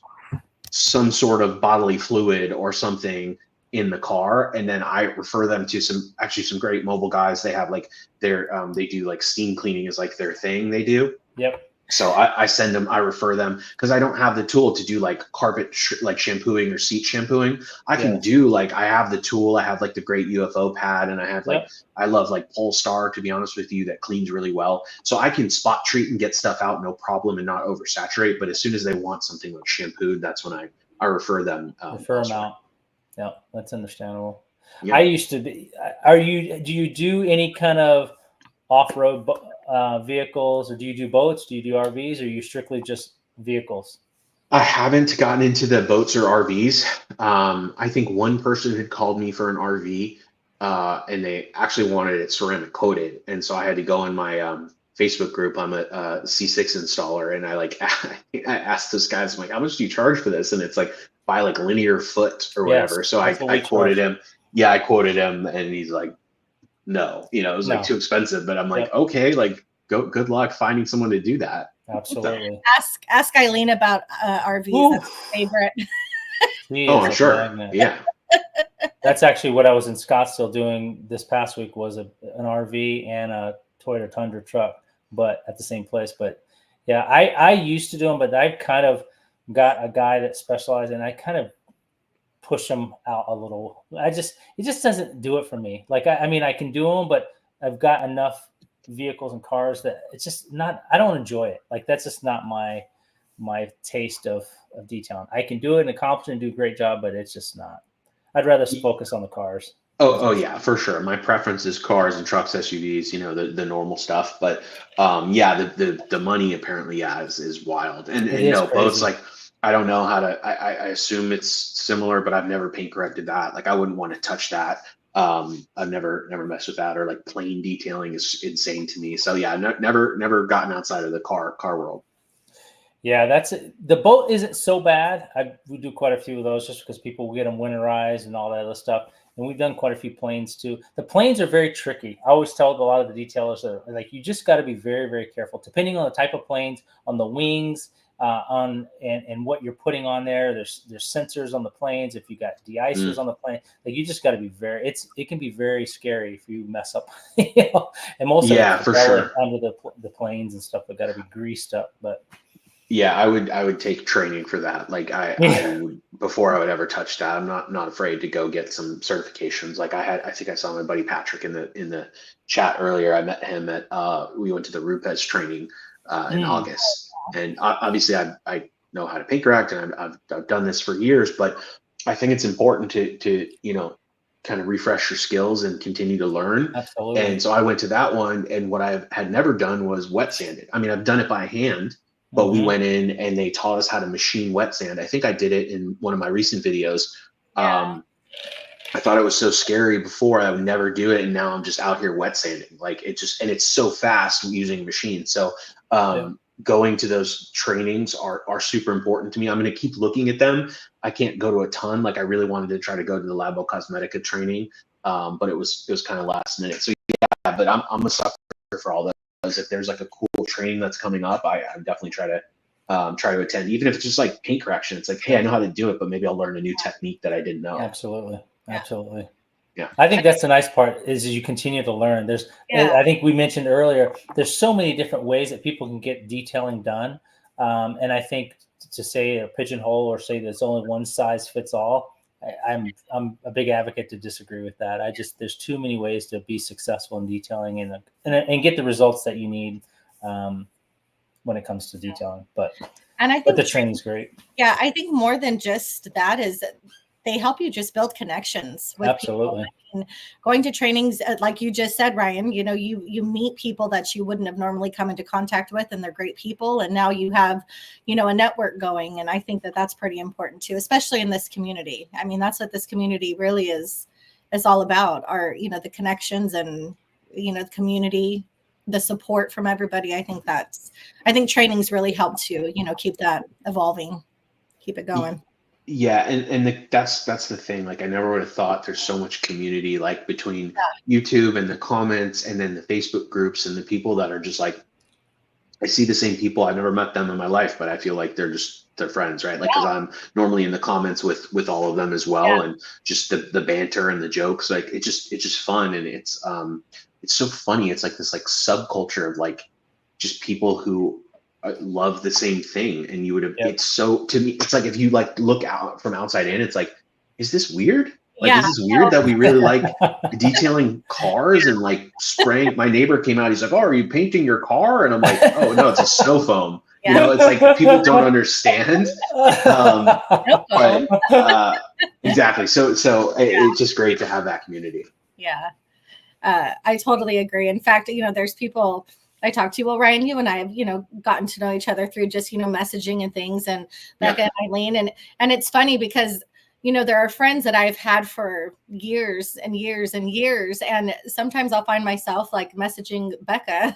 Speaker 3: some sort of bodily fluid or something in the car, and then I refer them to some great mobile guys. They have like they do like steam cleaning is like their thing they do.
Speaker 1: Yep.
Speaker 3: So I send them, I refer them because I don't have the tool to do like carpet like shampooing or seat shampooing. I can
Speaker 1: Yes.
Speaker 3: do like I have the tool. I have like the great UFO pad, and I have like
Speaker 1: Yep.
Speaker 3: I love like Polestar, to be honest with you, that cleans really well. So I can spot treat and get stuff out no problem and not oversaturate. But as soon as they want something like shampooed, that's when I refer them
Speaker 1: Refer them
Speaker 3: elsewhere.
Speaker 1: out. Yeah, that's understandable. I
Speaker 3: Yeah.
Speaker 1: used to be. Are you? Do you do any kind of off-road vehicles, or do you do boats? Do you do RVs, or are you strictly just vehicles?
Speaker 3: I haven't gotten into the boats or RVs. I think one person had called me for an RV, and they actually wanted it ceramic coated, and so I had to go in my Facebook group. I'm a C6 installer, and I asked those guys, I'm like, how much do you charge for this? And it's like by like linear foot or
Speaker 1: Yes,
Speaker 3: whatever. So
Speaker 1: that's what
Speaker 3: I
Speaker 1: we
Speaker 3: quoted
Speaker 1: charge.
Speaker 3: him. Yeah, I quoted him, and he's like, no, it was like
Speaker 1: No.
Speaker 3: too expensive. But I'm like,
Speaker 1: Yep.
Speaker 3: okay, like good luck finding someone to do that.
Speaker 1: Absolutely.
Speaker 2: Ask Eileen about RVs.
Speaker 1: Ooh.
Speaker 2: That's her favorite.
Speaker 1: She
Speaker 3: Oh,
Speaker 1: is
Speaker 3: I'm
Speaker 1: a
Speaker 3: sure.
Speaker 1: magnet.
Speaker 3: Yeah.
Speaker 1: That's actually what I was in Scottsdale doing this past week, was an RV and a Toyota Tundra truck, but at the same place. But yeah, I used to do them, but I've kind of got a guy that specializes, and I kind of push them out a little. It just doesn't do it for me. Like, I mean, I can do them, but I've got enough vehicles and cars that it's just not, I don't enjoy it. Like, that's just not my taste of detailing. I can do it and accomplish and do a great job, but it's just not. I'd rather focus on the cars.
Speaker 3: Oh yeah, for sure. My preference is cars and trucks, SUVs, the normal stuff. But yeah, the money apparently, yeah, is wild. And
Speaker 1: It is
Speaker 3: no, boats,
Speaker 1: crazy.
Speaker 3: like, I don't know how to. I assume it's similar, but I've never paint corrected that. Like, I wouldn't want to touch that. I've never messed with that, or like plane detailing is insane to me. So yeah, never gotten outside of the car world.
Speaker 1: Yeah, that's it. The boat isn't so bad. We do quite a few of those just because people get them winterized and all that other stuff. And we've done quite a few planes too. The planes are very tricky. I always tell a lot of the detailers that, like, you just got to be very, very careful, depending on the type of planes, on the wings, and what you're putting on there. There's sensors on the planes. If you got de-icers on the plane, like, you just got to be it can be very scary if you mess up. And most of
Speaker 3: Yeah,
Speaker 1: it's
Speaker 3: for sure.
Speaker 1: under the planes and stuff that got to be greased up, but.
Speaker 3: Yeah, I would take training for that. Like, I would, before I would ever touch that. I'm not afraid to go get some certifications. Like, I think I saw my buddy Patrick in the chat earlier. I met him at we went to the Rupes training in August, and obviously I know how to paint correct, and I've done this for years. But I think it's important to kind of refresh your skills and continue to learn.
Speaker 1: Absolutely.
Speaker 3: And so I went to that one, and what I had never done was wet sand it. I mean, I've done it by hand. But we went in and they taught us how to machine wet sand. I think I did it in one of my recent videos.
Speaker 2: Yeah.
Speaker 3: I thought it was so scary before, I would never do it. And now I'm just out here wet sanding. Like, and it's so fast using machines. So going to those trainings are super important to me. I'm going to keep looking at them. I can't go to a ton. Like, I really wanted to try to go to the Labo Cosmetica training. But it was kind of last minute. So yeah, but I'm a sucker for all that. If there's like a cool training that's coming up, I definitely try to attend, even if it's just like paint correction. It's like, hey, I know how to do it, but maybe I'll learn a new technique that I didn't know.
Speaker 1: Absolutely.
Speaker 3: Yeah.
Speaker 1: I think that's the nice part, is you continue to learn. I think we mentioned earlier, there's so many different ways that people can get detailing done. And I think to say a pigeonhole or say there's only one size fits all, I'm a big advocate to disagree with that. There's too many ways to be successful in detailing and get the results that you need when it comes to detailing. But the training's great.
Speaker 2: Yeah, I think more than just that is they help you just build connections with
Speaker 1: Absolutely.
Speaker 2: people. I mean, going to trainings, like you just said, Ryan, you meet people that you wouldn't have normally come into contact with, and they're great people. And now you have, a network going. And I think that that's pretty important too, especially in this community. I mean, that's what this community really is all about, are, the connections and, the community, the support from everybody. I think trainings really help to, keep that evolving, keep it going.
Speaker 3: Yeah, and that's the thing. Like, I never would have thought there's so much community, like, between YouTube and the comments, and then the Facebook groups, and the people that are just like, I see the same people. I've never met them in my life, but I feel like they're friends, right? Like, because I'm normally in the comments with all of them as well, and just the banter and the jokes. Like, it's just fun, and it's so funny. It's like this like subculture of like just people who love the same thing, and you would have. It's so, to me, it's like, if you like look out from outside in, it's like, is this weird? Like, is this weird that we really like detailing cars and like spraying? My neighbor came out. He's like, "Oh, are you painting your car?" And I'm like, "Oh no, it's a snow foam." It's like, people don't understand. But exactly. So it's just great to have that community.
Speaker 2: Yeah, I totally agree. In fact, there's people I talk to. Well, Ryan, you and I have, gotten to know each other through just, messaging and things, and Becca and Eileen. And it's funny because, there are friends that I've had for years and years and years. And sometimes I'll find myself like messaging Becca,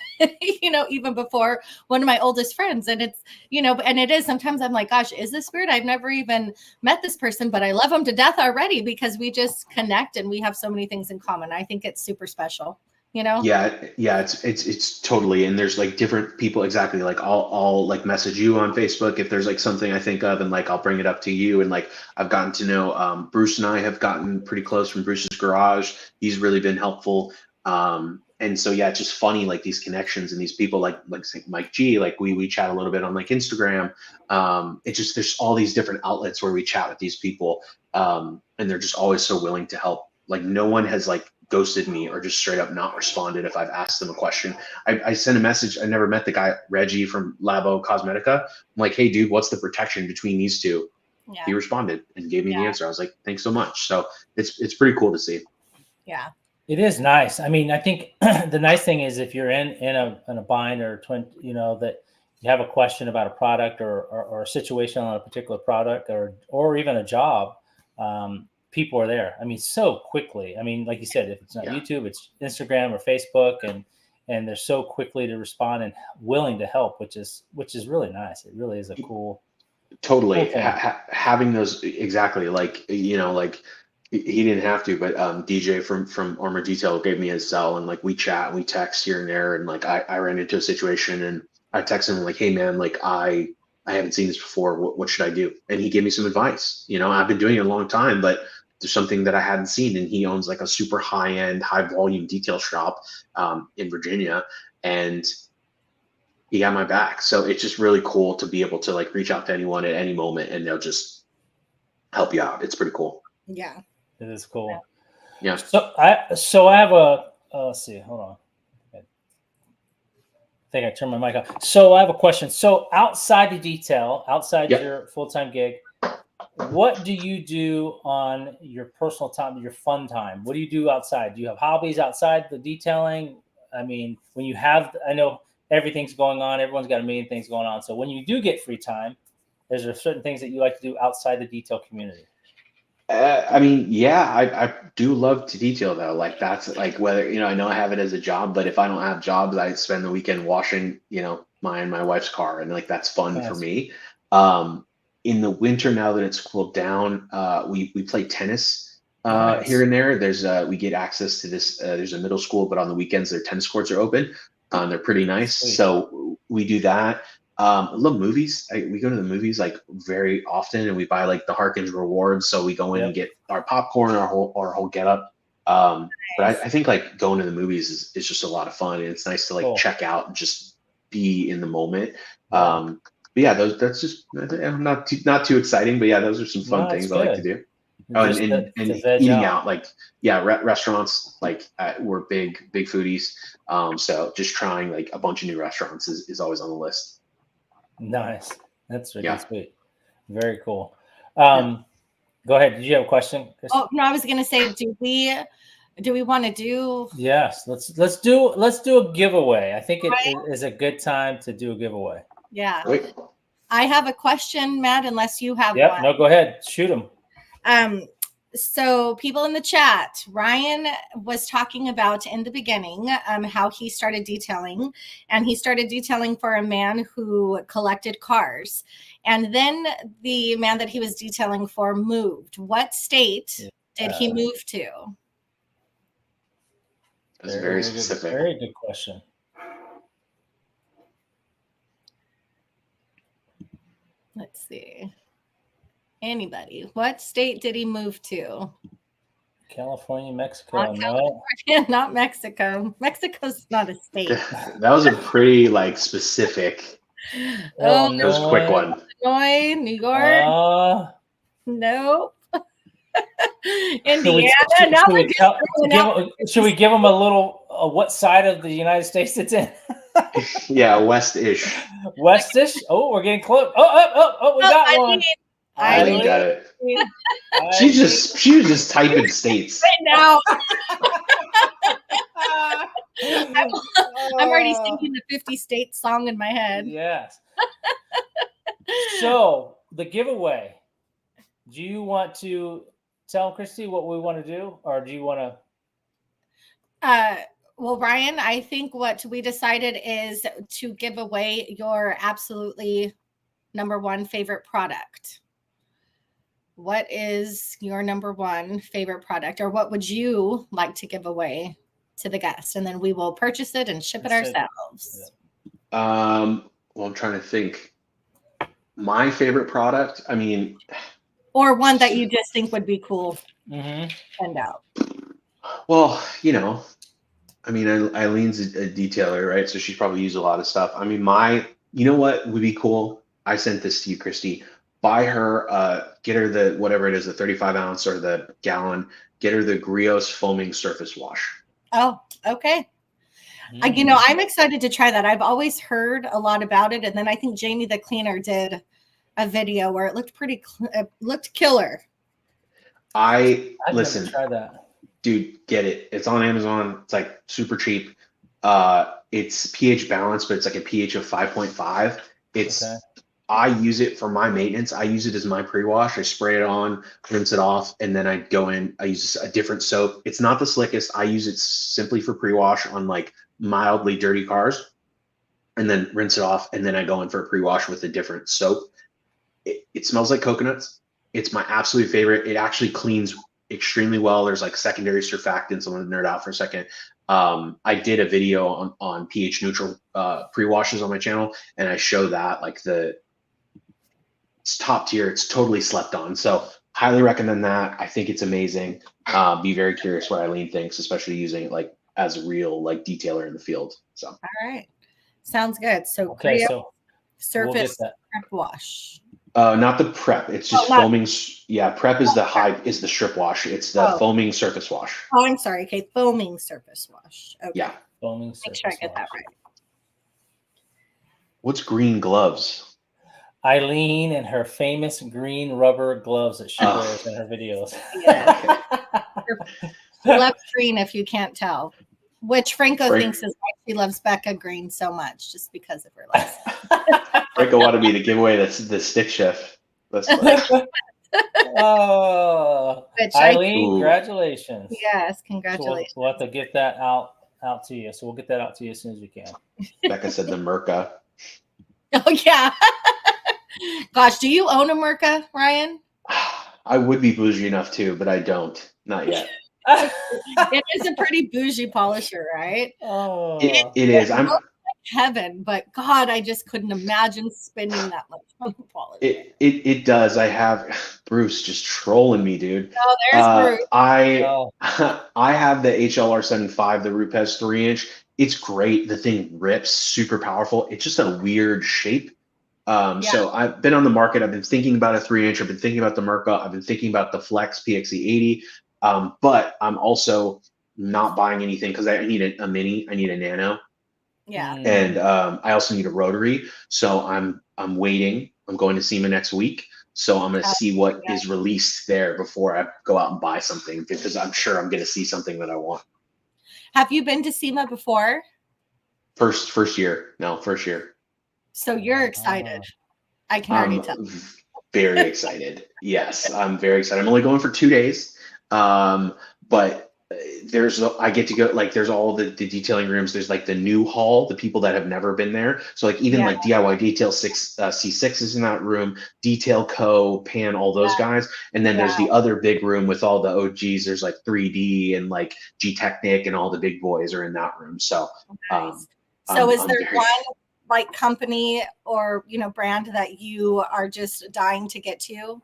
Speaker 2: even before one of my oldest friends. And it's, and it is, sometimes I'm like, gosh, is this weird? I've never even met this person, but I love them to death already because we just connect and we have so many things in common. I think it's super special.
Speaker 3: Yeah, it's totally, and there's like different people. Exactly, like I'll like message you on Facebook if there's like something I think of, and like I'll bring it up to you. And like I've gotten to know Bruce, and I have gotten pretty close from Bruce's garage. He's really been helpful. And so yeah, it's just funny, like these connections and these people, like say Mike G, like we chat a little bit on like Instagram. It just, there's all these different outlets where we chat with these people, and they're just always so willing to help. Like no one has like ghosted me or just straight up not responded if I've asked them a question. I sent a message. I never met the guy, Reggie from Labo Cosmetica. I'm like, hey dude, what's the protection between these two?
Speaker 2: Yeah.
Speaker 3: He responded and gave me the answer. I was like, thanks so much. So it's pretty cool to see.
Speaker 2: Yeah.
Speaker 1: It is nice. I mean, I think the nice thing is if you're in a bind or twin, that you have a question about a product or a situation on a particular product or even a job, people are there. I mean, so quickly. I mean, like you said, if it's not YouTube, it's Instagram or Facebook, and they're so quickly to respond and willing to help, which is really nice. It really is a cool.
Speaker 3: Totally.
Speaker 1: Cool thing.
Speaker 3: Having those, exactly, like like he didn't have to, but DJ from Armor Detail gave me his cell, and like we chat and we text here and there, and like I ran into a situation and I texted him like, hey man, like I haven't seen this before. What should I do? And he gave me some advice. I've been doing it a long time, but there's something that I hadn't seen, and he owns like a super high end, high volume detail shop in Virginia, and he got my back. So it's just really cool to be able to like reach out to anyone at any moment and they'll just help you out. It's pretty cool.
Speaker 2: Yeah.
Speaker 1: It is cool.
Speaker 3: Yeah.
Speaker 1: So I have a let's see, hold on. I think I turned my mic off. So I have a question. So outside the detail, outside your full-time gig, what do you do on your personal time, your fun time? What do you do outside? Do you have hobbies outside the detailing? I mean, when you have, I know everything's going on. Everyone's got a million things going on. So when you do get free time, is there certain things that you like to do outside the detail community?
Speaker 3: I mean, yeah, I do love to detail though. Like that's like whether, I know I have it as a job, but if I don't have jobs, I spend the weekend washing, my and my wife's car, and like that's fun for me. In the winter, now that it's cooled down, we play tennis here and there. There's we get access to this. There's a middle school, but on the weekends their tennis courts are open. They're pretty nice, so we do that. I love movies. We go to the movies like very often, and we buy like the Harkins rewards. So we go in and get our popcorn, our whole get up. But I think like going to the movies is just a lot of fun, and it's nice to like check out and just be in the moment. But yeah, that's just not too exciting. But yeah, those are some fun things I like to do. Oh, and eating out, like restaurants. Like we're big foodies. So just trying like a bunch of new restaurants is always on the list.
Speaker 1: Nice. That's really sweet. Very cool. Go ahead. Did you have a question, Chris?
Speaker 2: Oh no, I was gonna say, do we want to do?
Speaker 1: Yes, let's do a giveaway. I think it is a good time to do a giveaway.
Speaker 2: Yeah. Wait. I have a question, Matt, unless you have one.
Speaker 1: No, go ahead. Shoot them.
Speaker 2: So people in the chat, Ryan was talking about in the beginning how he started detailing, and he started detailing for a man who collected cars. And then the man that he was detailing for moved. What state did he move to?
Speaker 3: That's very specific.
Speaker 1: Very good question.
Speaker 2: Let's see. Anybody? What state did he move to?
Speaker 1: California, Mexico.
Speaker 2: Not Mexico. Mexico's not a state.
Speaker 3: That was a pretty like specific. That was a quick one.
Speaker 2: Illinois, New York. Nope. Indiana.
Speaker 1: Should we give them a little? What side of the United States it's in?
Speaker 3: Yeah, west-ish.
Speaker 1: West-ish. Oh, we're getting close. Oh, we got one.
Speaker 3: I got it. She was just typing states.
Speaker 2: Right now. I'm already singing the 50 States song in my head.
Speaker 1: Yes. So the giveaway Do you want to tell Christy what we want to do, or do you want to?
Speaker 2: Well, Ryan, I think what we decided is to give away your absolutely number one favorite product. What is your number one favorite product, or what would you like to give away to the guest? And then we will purchase it and ship it ourselves.
Speaker 3: Well, I'm trying to think. My favorite product, I mean,
Speaker 2: or one that you just think would be cool
Speaker 1: Mm-hmm.
Speaker 2: to send out.
Speaker 3: well, I mean, Eileen's a detailer, right? So she's probably used a lot of stuff. I mean, you know what would be cool? I sent this to you, Christy. Buy her, get her the, whatever it is, the 35 ounce or the gallon, get her the Griot's foaming surface wash.
Speaker 2: Oh, okay. I'm excited to try that. I've always heard a lot about it. And then I think Jamie the cleaner did a video where it looked looked killer.
Speaker 1: I've
Speaker 3: Listen,
Speaker 1: never tried that.
Speaker 3: Dude, get it. It's on Amazon. It's like super cheap. It's pH balanced, but it's like a pH of 5.5.
Speaker 1: Okay.
Speaker 3: I use it for my maintenance. I use it as my pre-wash. I spray it on, rinse it off, and then I go in. I use a different soap. It's not the slickest. I use it simply for pre-wash on like mildly dirty cars, and then rinse it off, and then I go in for a pre-wash with a different soap. It smells like coconuts. It's my absolute favorite. It actually cleans extremely well. There's like secondary surfactants. I'm gonna nerd out for a second. I did a video on pH neutral pre-washes on my channel, and I show that like it's top tier. It's totally slept on. So highly recommend that. I think it's amazing. Be very curious what Eileen thinks, especially using it like as a real like detailer in the field. So
Speaker 2: all right, sounds good. So
Speaker 1: Okay,
Speaker 2: Griot
Speaker 1: so
Speaker 2: surface prep wash.
Speaker 3: not the prep. It's just foaming. Yeah, prep is the strip wash. It's the foaming surface wash.
Speaker 2: Oh, I'm sorry. Okay, foaming surface wash. Okay.
Speaker 3: Yeah.
Speaker 1: Foaming surface
Speaker 2: Make sure I get that right.
Speaker 3: What's green gloves?
Speaker 1: Eileen and her famous green rubber gloves that she wears in her videos.
Speaker 2: Yeah. Left green, if you can't tell, which Franco thinks is why she loves Becca Green so much, just because of her license.
Speaker 3: Franco wanted me to give away the stick shift.
Speaker 1: Oh, Eileen, congratulations!
Speaker 2: Yes, congratulations.
Speaker 1: So we'll have to get that out to you. So we'll get that out to you as soon as we can.
Speaker 3: Becca said the Merca.
Speaker 2: Oh yeah. Gosh, do you own a Merca, Ryan?
Speaker 3: I would be bougie enough to, but I don't. Not yet.
Speaker 2: It is a pretty bougie polisher, right?
Speaker 3: Oh, it is. I'm
Speaker 2: like heaven, but God, I just couldn't imagine spending that much on the polisher.
Speaker 3: It does. I have Bruce just trolling me, dude.
Speaker 2: Oh, there's Bruce.
Speaker 3: I have the HLR75, the Rupes 3-inch. It's great. The thing rips, super powerful. It's just a weird shape. So I've been on the market. I've been thinking about a 3-inch. I've been thinking about the Merca. I've been thinking about the Flex PXE80. But I'm also not buying anything because I need a mini. I need a nano.
Speaker 2: Yeah.
Speaker 3: And I also need a rotary. So I'm waiting. I'm going to SEMA next week. So I'm going to see what is released there before I go out and buy something, because I'm sure I'm going to see something that I want.
Speaker 2: Have you been to SEMA before?
Speaker 3: First year. No, first year.
Speaker 2: So you're excited. I can already tell.
Speaker 3: Very excited. Yes, I'm very excited. I'm only going for 2 days. But I get to go, like, there's all the detailing rooms. There's like the new hall, the people that have never been there. So like even like DIY Detail C6 is in that room, Detail Co, Pan, all those guys. And then there's the other big room with all the OGs. There's like 3D and like G Technic, and all the big boys are in that room. So,
Speaker 2: so is there one like company or, brand that you are just dying to get to?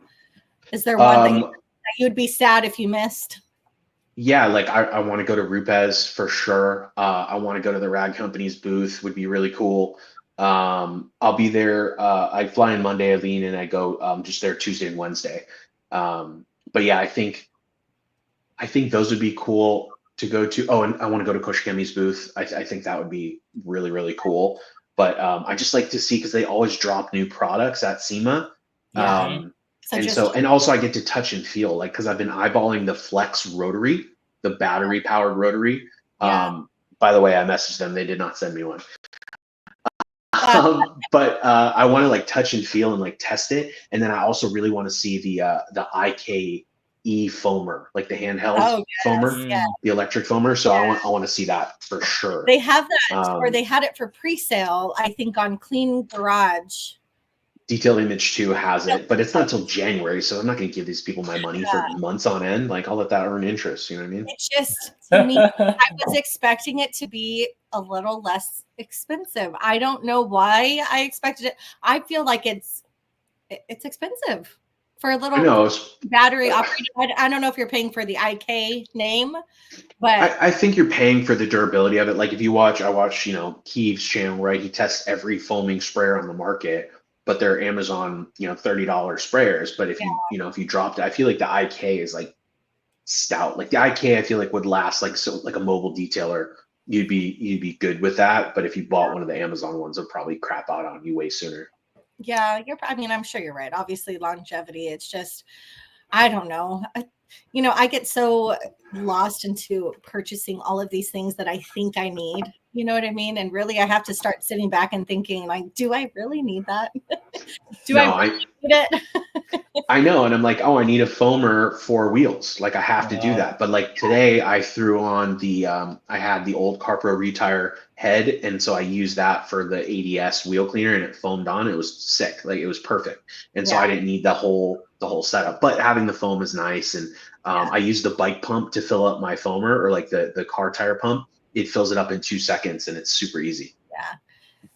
Speaker 2: Is there one that you'd be sad if you missed?
Speaker 3: Yeah, like I want to go to Rupes for sure. I want to go to the Rag Company's booth. Would be really cool. I'll be there. I fly in Monday, Eileen, and I go just there Tuesday and Wednesday. But yeah, I think those would be cool to go to. Oh, and I want to go to Koshikemi's booth. I think that would be really, really cool. But I just like to see, because they always drop new products at SEMA. And also I get to touch and feel, like, because I've been eyeballing the Flex rotary, the battery powered rotary. By the way, I messaged them. They did not send me one. But I want to like touch and feel and like test it. And then I also really want to see the IKE foamer, like the handheld
Speaker 2: Oh
Speaker 3: foamer,
Speaker 2: yes,
Speaker 3: the electric foamer. So I want to see that for sure.
Speaker 2: they have that, or they had it for pre-sale, I think, on Clean Garage.
Speaker 3: Detailed Image 2 has it, but it's not until January, so I'm not going to give these people my money for months on end. Like, I'll let that earn interest. You know what I mean?
Speaker 2: It's just, to me, I was expecting it to be a little less expensive. I don't know why I expected it. I feel like it's expensive for a little battery operated. I don't know if you're paying for the IK name, but
Speaker 3: I think you're paying for the durability of it. Like if you watch, I watch, Keith's channel, right? He tests every foaming sprayer on the market, but they're Amazon, $30 sprayers. But if if you dropped it, I feel like the IK is like stout. Like the IK, I feel like would last like a mobile detailer. You'd be good with that. But if you bought one of the Amazon ones, it'll probably crap out on you way sooner.
Speaker 2: Yeah, I'm sure you're right. Obviously, longevity. It's just, I don't know. I get so lost into purchasing all of these things that I think I need. You know what I mean? And really, I have to start sitting back and thinking, like, do I really need that? I really need it?
Speaker 3: I know. And I'm like, oh, I need a foamer for wheels. Like I have to do that. But like today I threw on I had the old Carpro retire head. And so I used that for the ADS wheel cleaner and it foamed on. It was sick. Like it was perfect. And so I didn't need the whole setup, but having the foam is nice. And I used the bike pump to fill up my foamer, or like the car tire pump. It fills it up in 2 seconds and it's super easy.
Speaker 2: Yeah.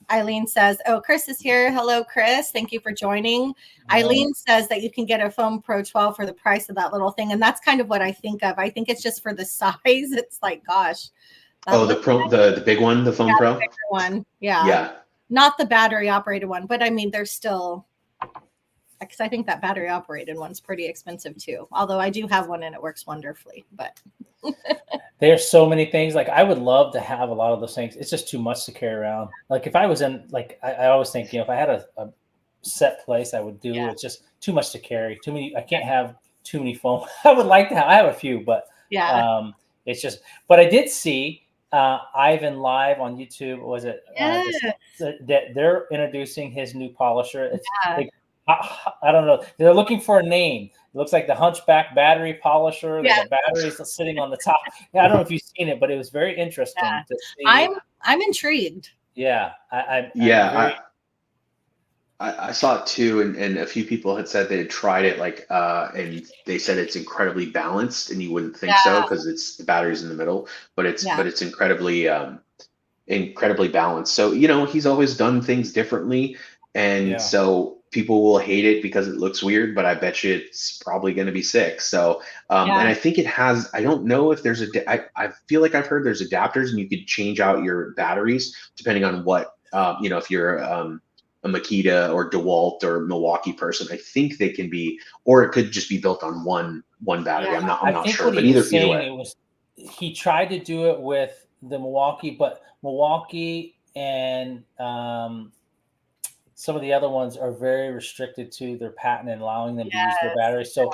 Speaker 2: Eileen says, oh, Chris is here. Hello, Chris. Thank you for joining. Eileen says that you can get a Foam Pro 12 for the price of that little thing. And that's kind of what I think of. I think it's just for the size. It's like, gosh.
Speaker 3: Oh, the big one, the Foam Pro?
Speaker 2: The bigger one. Yeah.
Speaker 3: Yeah.
Speaker 2: Not the battery operated one, but I mean, they're still, because I think that battery operated one's pretty expensive too. Although I do have one and it works wonderfully, but.
Speaker 1: There's so many things. Like I would love to have a lot of those things. It's just too much to carry around. Like if I was in, like I always think, if I had a set place, I would do. It's just too much to carry. Too many. I can't have too many foam. I would like to have. I have a few, but it's just. But I did see Ivan live on YouTube. Was it that they're introducing his new polisher? It's like, I don't know. They're looking for a name. It looks like the Hunchback battery polisher. The batteries sitting on the top. I don't know if you've seen it, but it was very interesting to see.
Speaker 2: I'm intrigued.
Speaker 1: Yeah,
Speaker 3: I saw it too, and a few people had said they had tried it, and they said it's incredibly balanced, and you wouldn't think so because it's the batteries in the middle, but it's incredibly balanced. So he's always done things differently, and so people will hate it because it looks weird, but I bet you it's probably going to be sick. So, and I think it has, I don't know if there's I feel like I've heard there's adapters and you could change out your batteries depending on what, if you're a Makita or DeWalt or Milwaukee person. I think they can be, or it could just be built on one battery. I'm not sure, but either way.
Speaker 1: He tried to do it with the Milwaukee, but Milwaukee and, some of the other ones are very restricted to their patent and allowing them to use their batteries. So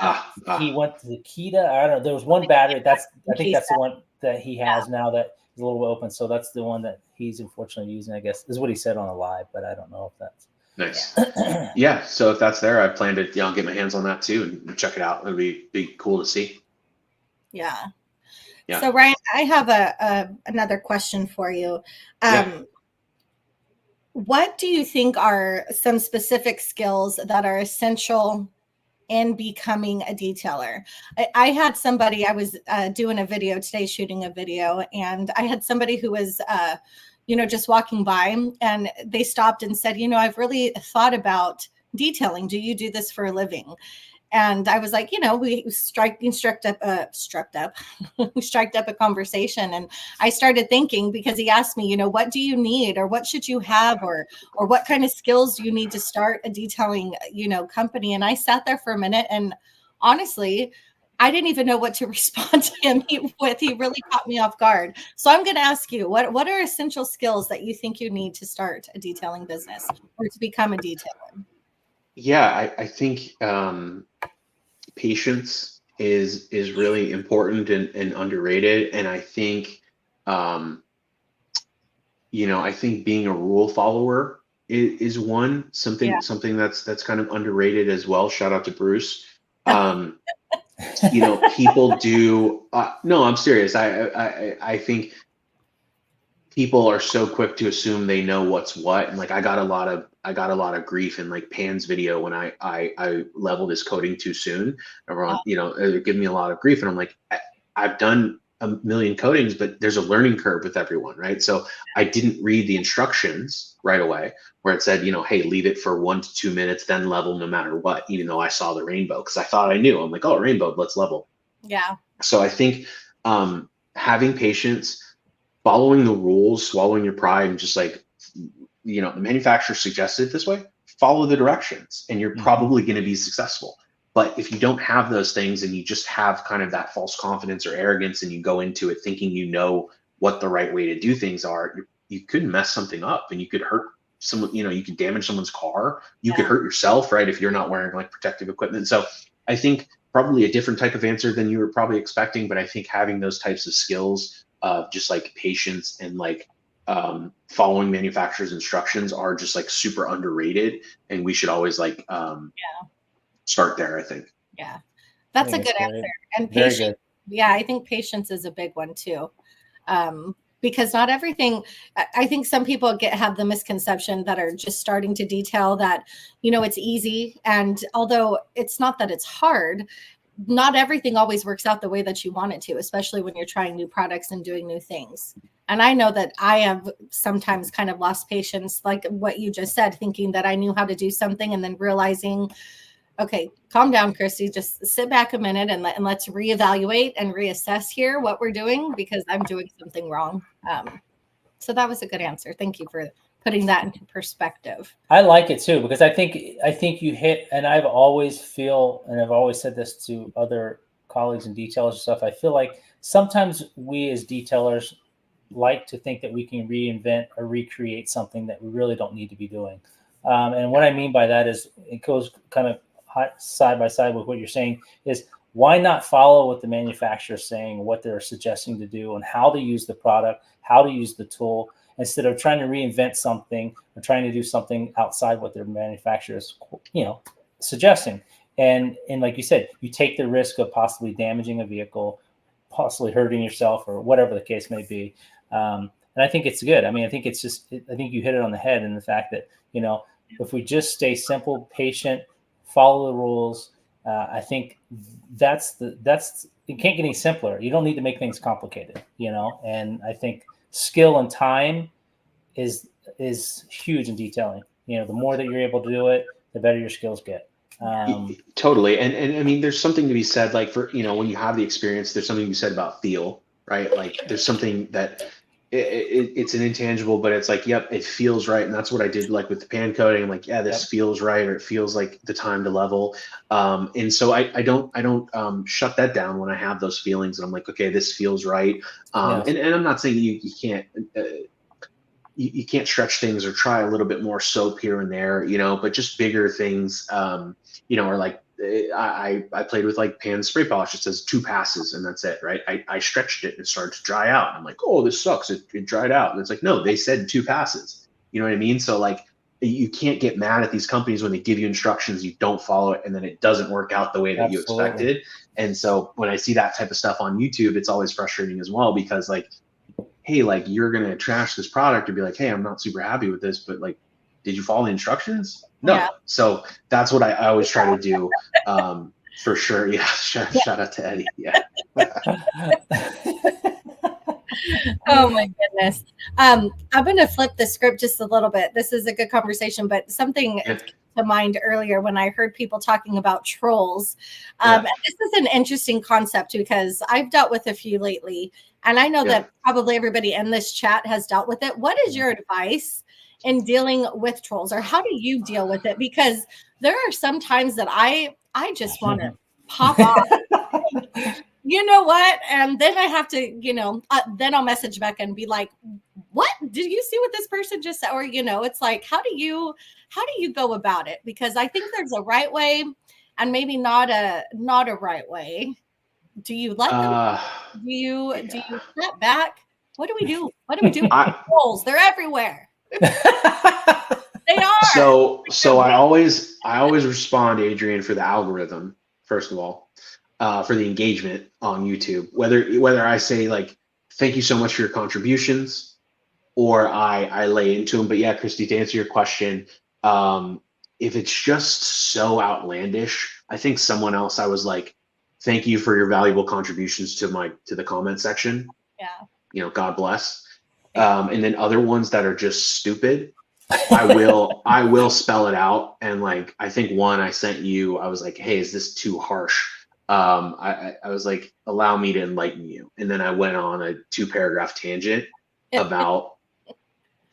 Speaker 1: he went to the Kita. I don't know. There was one battery. I think that's the one that he has now that is a little open. So that's the one that he's unfortunately using, I guess, is what he said on a live, but I don't know if that's
Speaker 3: nice. Yeah. So if that's there, I plan to get my hands on that too and check it out. It'd be cool to see.
Speaker 2: Yeah. So Ryan, I have another question for you. What do you think are some specific skills that are essential in becoming a detailer? I had somebody, I was doing a video today, shooting a video, and I had somebody who was, just walking by, and they stopped and said, I've really thought about detailing. Do you do this for a living? And I was like, we struck up a conversation. And I started thinking, because he asked me, what do you need, or what should you have, or what kind of skills do you need to start a detailing, company? And I sat there for a minute, and honestly, I didn't even know what to respond to him with. He really caught me off guard. So I'm going to ask you, what are essential skills that you think you need to start a detailing business or to become a detailer?
Speaker 3: Yeah, I think patience is really important and underrated. And I think, I think being a rule follower is one something that's kind of underrated as well. Shout out to Bruce. People do. No, I'm serious. I think people are so quick to assume they know what's what, and like I got a lot of grief in like Pan's video when I leveled his coding too soon. Everyone, it gave me a lot of grief, and I'm like, I've done a million codings, but there's a learning curve with everyone, right? So I didn't read the instructions right away where it said, hey, leave it for 1 to 2 minutes, then level no matter what, even though I saw the rainbow, because I thought I knew. I'm like, oh, rainbow, let's level.
Speaker 2: Yeah.
Speaker 3: So I think having patience, following the rules, swallowing your pride, and just like, the manufacturer suggested it this way, follow the directions, and you're probably going to be successful. But if you don't have those things and you just have kind of that false confidence or arrogance, and you go into it thinking you know what the right way to do things are, you could mess something up, and you could hurt someone, you could damage someone's car. You could hurt yourself, right? If you're not wearing like protective equipment. So I think probably a different type of answer than you were probably expecting, but I think having those types of skills of just like patience and like following manufacturer's instructions are just like super underrated, and we should always like start there, I think.
Speaker 2: Yeah, that's a good answer. And
Speaker 1: Very
Speaker 2: patience.
Speaker 1: good.
Speaker 2: Yeah, I think patience is a big one too. Because not everything, I think some people have the misconception that are just starting to detail that, it's easy. And although it's not that it's hard, not everything always works out the way that you want it to, especially when you're trying new products and doing new things. And I know that I have sometimes kind of lost patience, like what you just said, thinking that I knew how to do something and then realizing, okay, calm down, Christy, just sit back a minute and let's reevaluate and reassess here what we're doing, because I'm doing something wrong. So that was a good answer. Thank you for putting that into perspective.
Speaker 1: I like it too, because I think you hit, and I've always said this to other colleagues and detailers and stuff. I feel like sometimes we as detailers like to think that we can reinvent or recreate something that we really don't need to be doing. And what I mean by that is, it goes kind of side by side with what you're saying, is why not follow what the manufacturer is saying, what they're suggesting to do, and how to use the product, how to use the tool, instead of trying to reinvent something or trying to do something outside what their manufacturer is, suggesting. And like you said, you take the risk of possibly damaging a vehicle, possibly hurting yourself, or whatever the case may be. And I think it's good. I mean, I think it's just, I think you hit it on the head in the fact that, if we just stay simple, patient, follow the rules, I think it can't get any simpler. You don't need to make things complicated, and I think skill and time is huge in detailing. The more that you're able to do it, the better your skills get.
Speaker 3: Totally. And I mean, there's something to be said, like for, when you have the experience, there's something to be said about feel, right? Like there's something that it's an intangible, but it's like, yep, it feels right. And that's what I did, like with the pan coating. I'm like, yeah, this feels right, or it feels like the time to level. And so I don't shut that down when I have those feelings, and I'm like, okay, this feels right. And I'm not saying you can't, you can't stretch things or try a little bit more soap here and there, but just bigger things, or like, I played with like pan spray polish. It says 2 passes and that's it, right? I stretched it and it started to dry out. I'm like, oh, this sucks. It dried out. And it's like, no, they said 2 passes. You know what I mean? So like, you can't get mad at these companies when they give you instructions, you don't follow it, and then it doesn't work out the way that you expected. And so when I see that type of stuff on YouTube, it's always frustrating as well, because like, hey, like you're going to trash this product and be like, hey, I'm not super happy with this, but like, did you follow the instructions? No. Yeah. So that's what I always try to do, for sure. Yeah. Shout out to Eddie. Yeah.
Speaker 2: Oh my goodness. I'm going to flip the script just a little bit. This is a good conversation, but something came to mind earlier when I heard people talking about trolls. And this is an interesting concept, because I've dealt with a few lately, and I know that probably everybody in this chat has dealt with it. What is your advice in dealing with trolls, or how do you deal with it? Because there are some times that I just want to pop off. You know what? And then I have to, then I'll message back and be like, what did you see what this person just said? Or, it's like, how do you go about it? Because I think there's a right way and maybe not a right way. Do you let them? Do you step back? What do we do? What do we do with trolls? They're everywhere. They are.
Speaker 3: So I always respond, Adrian, for the algorithm, first of all, for the engagement on YouTube. Whether I say like, thank you so much for your contributions, or I lay into them. But yeah, Christy, to answer your question, if it's just so outlandish, I think someone else, I was like, thank you for your valuable contributions to the comment section.
Speaker 2: Yeah.
Speaker 3: God bless. And then other ones that are just stupid, I will spell it out. And like, I think one I sent you, I was like, hey, is this too harsh? I was like, allow me to enlighten you. And then I went on a 2-paragraph tangent about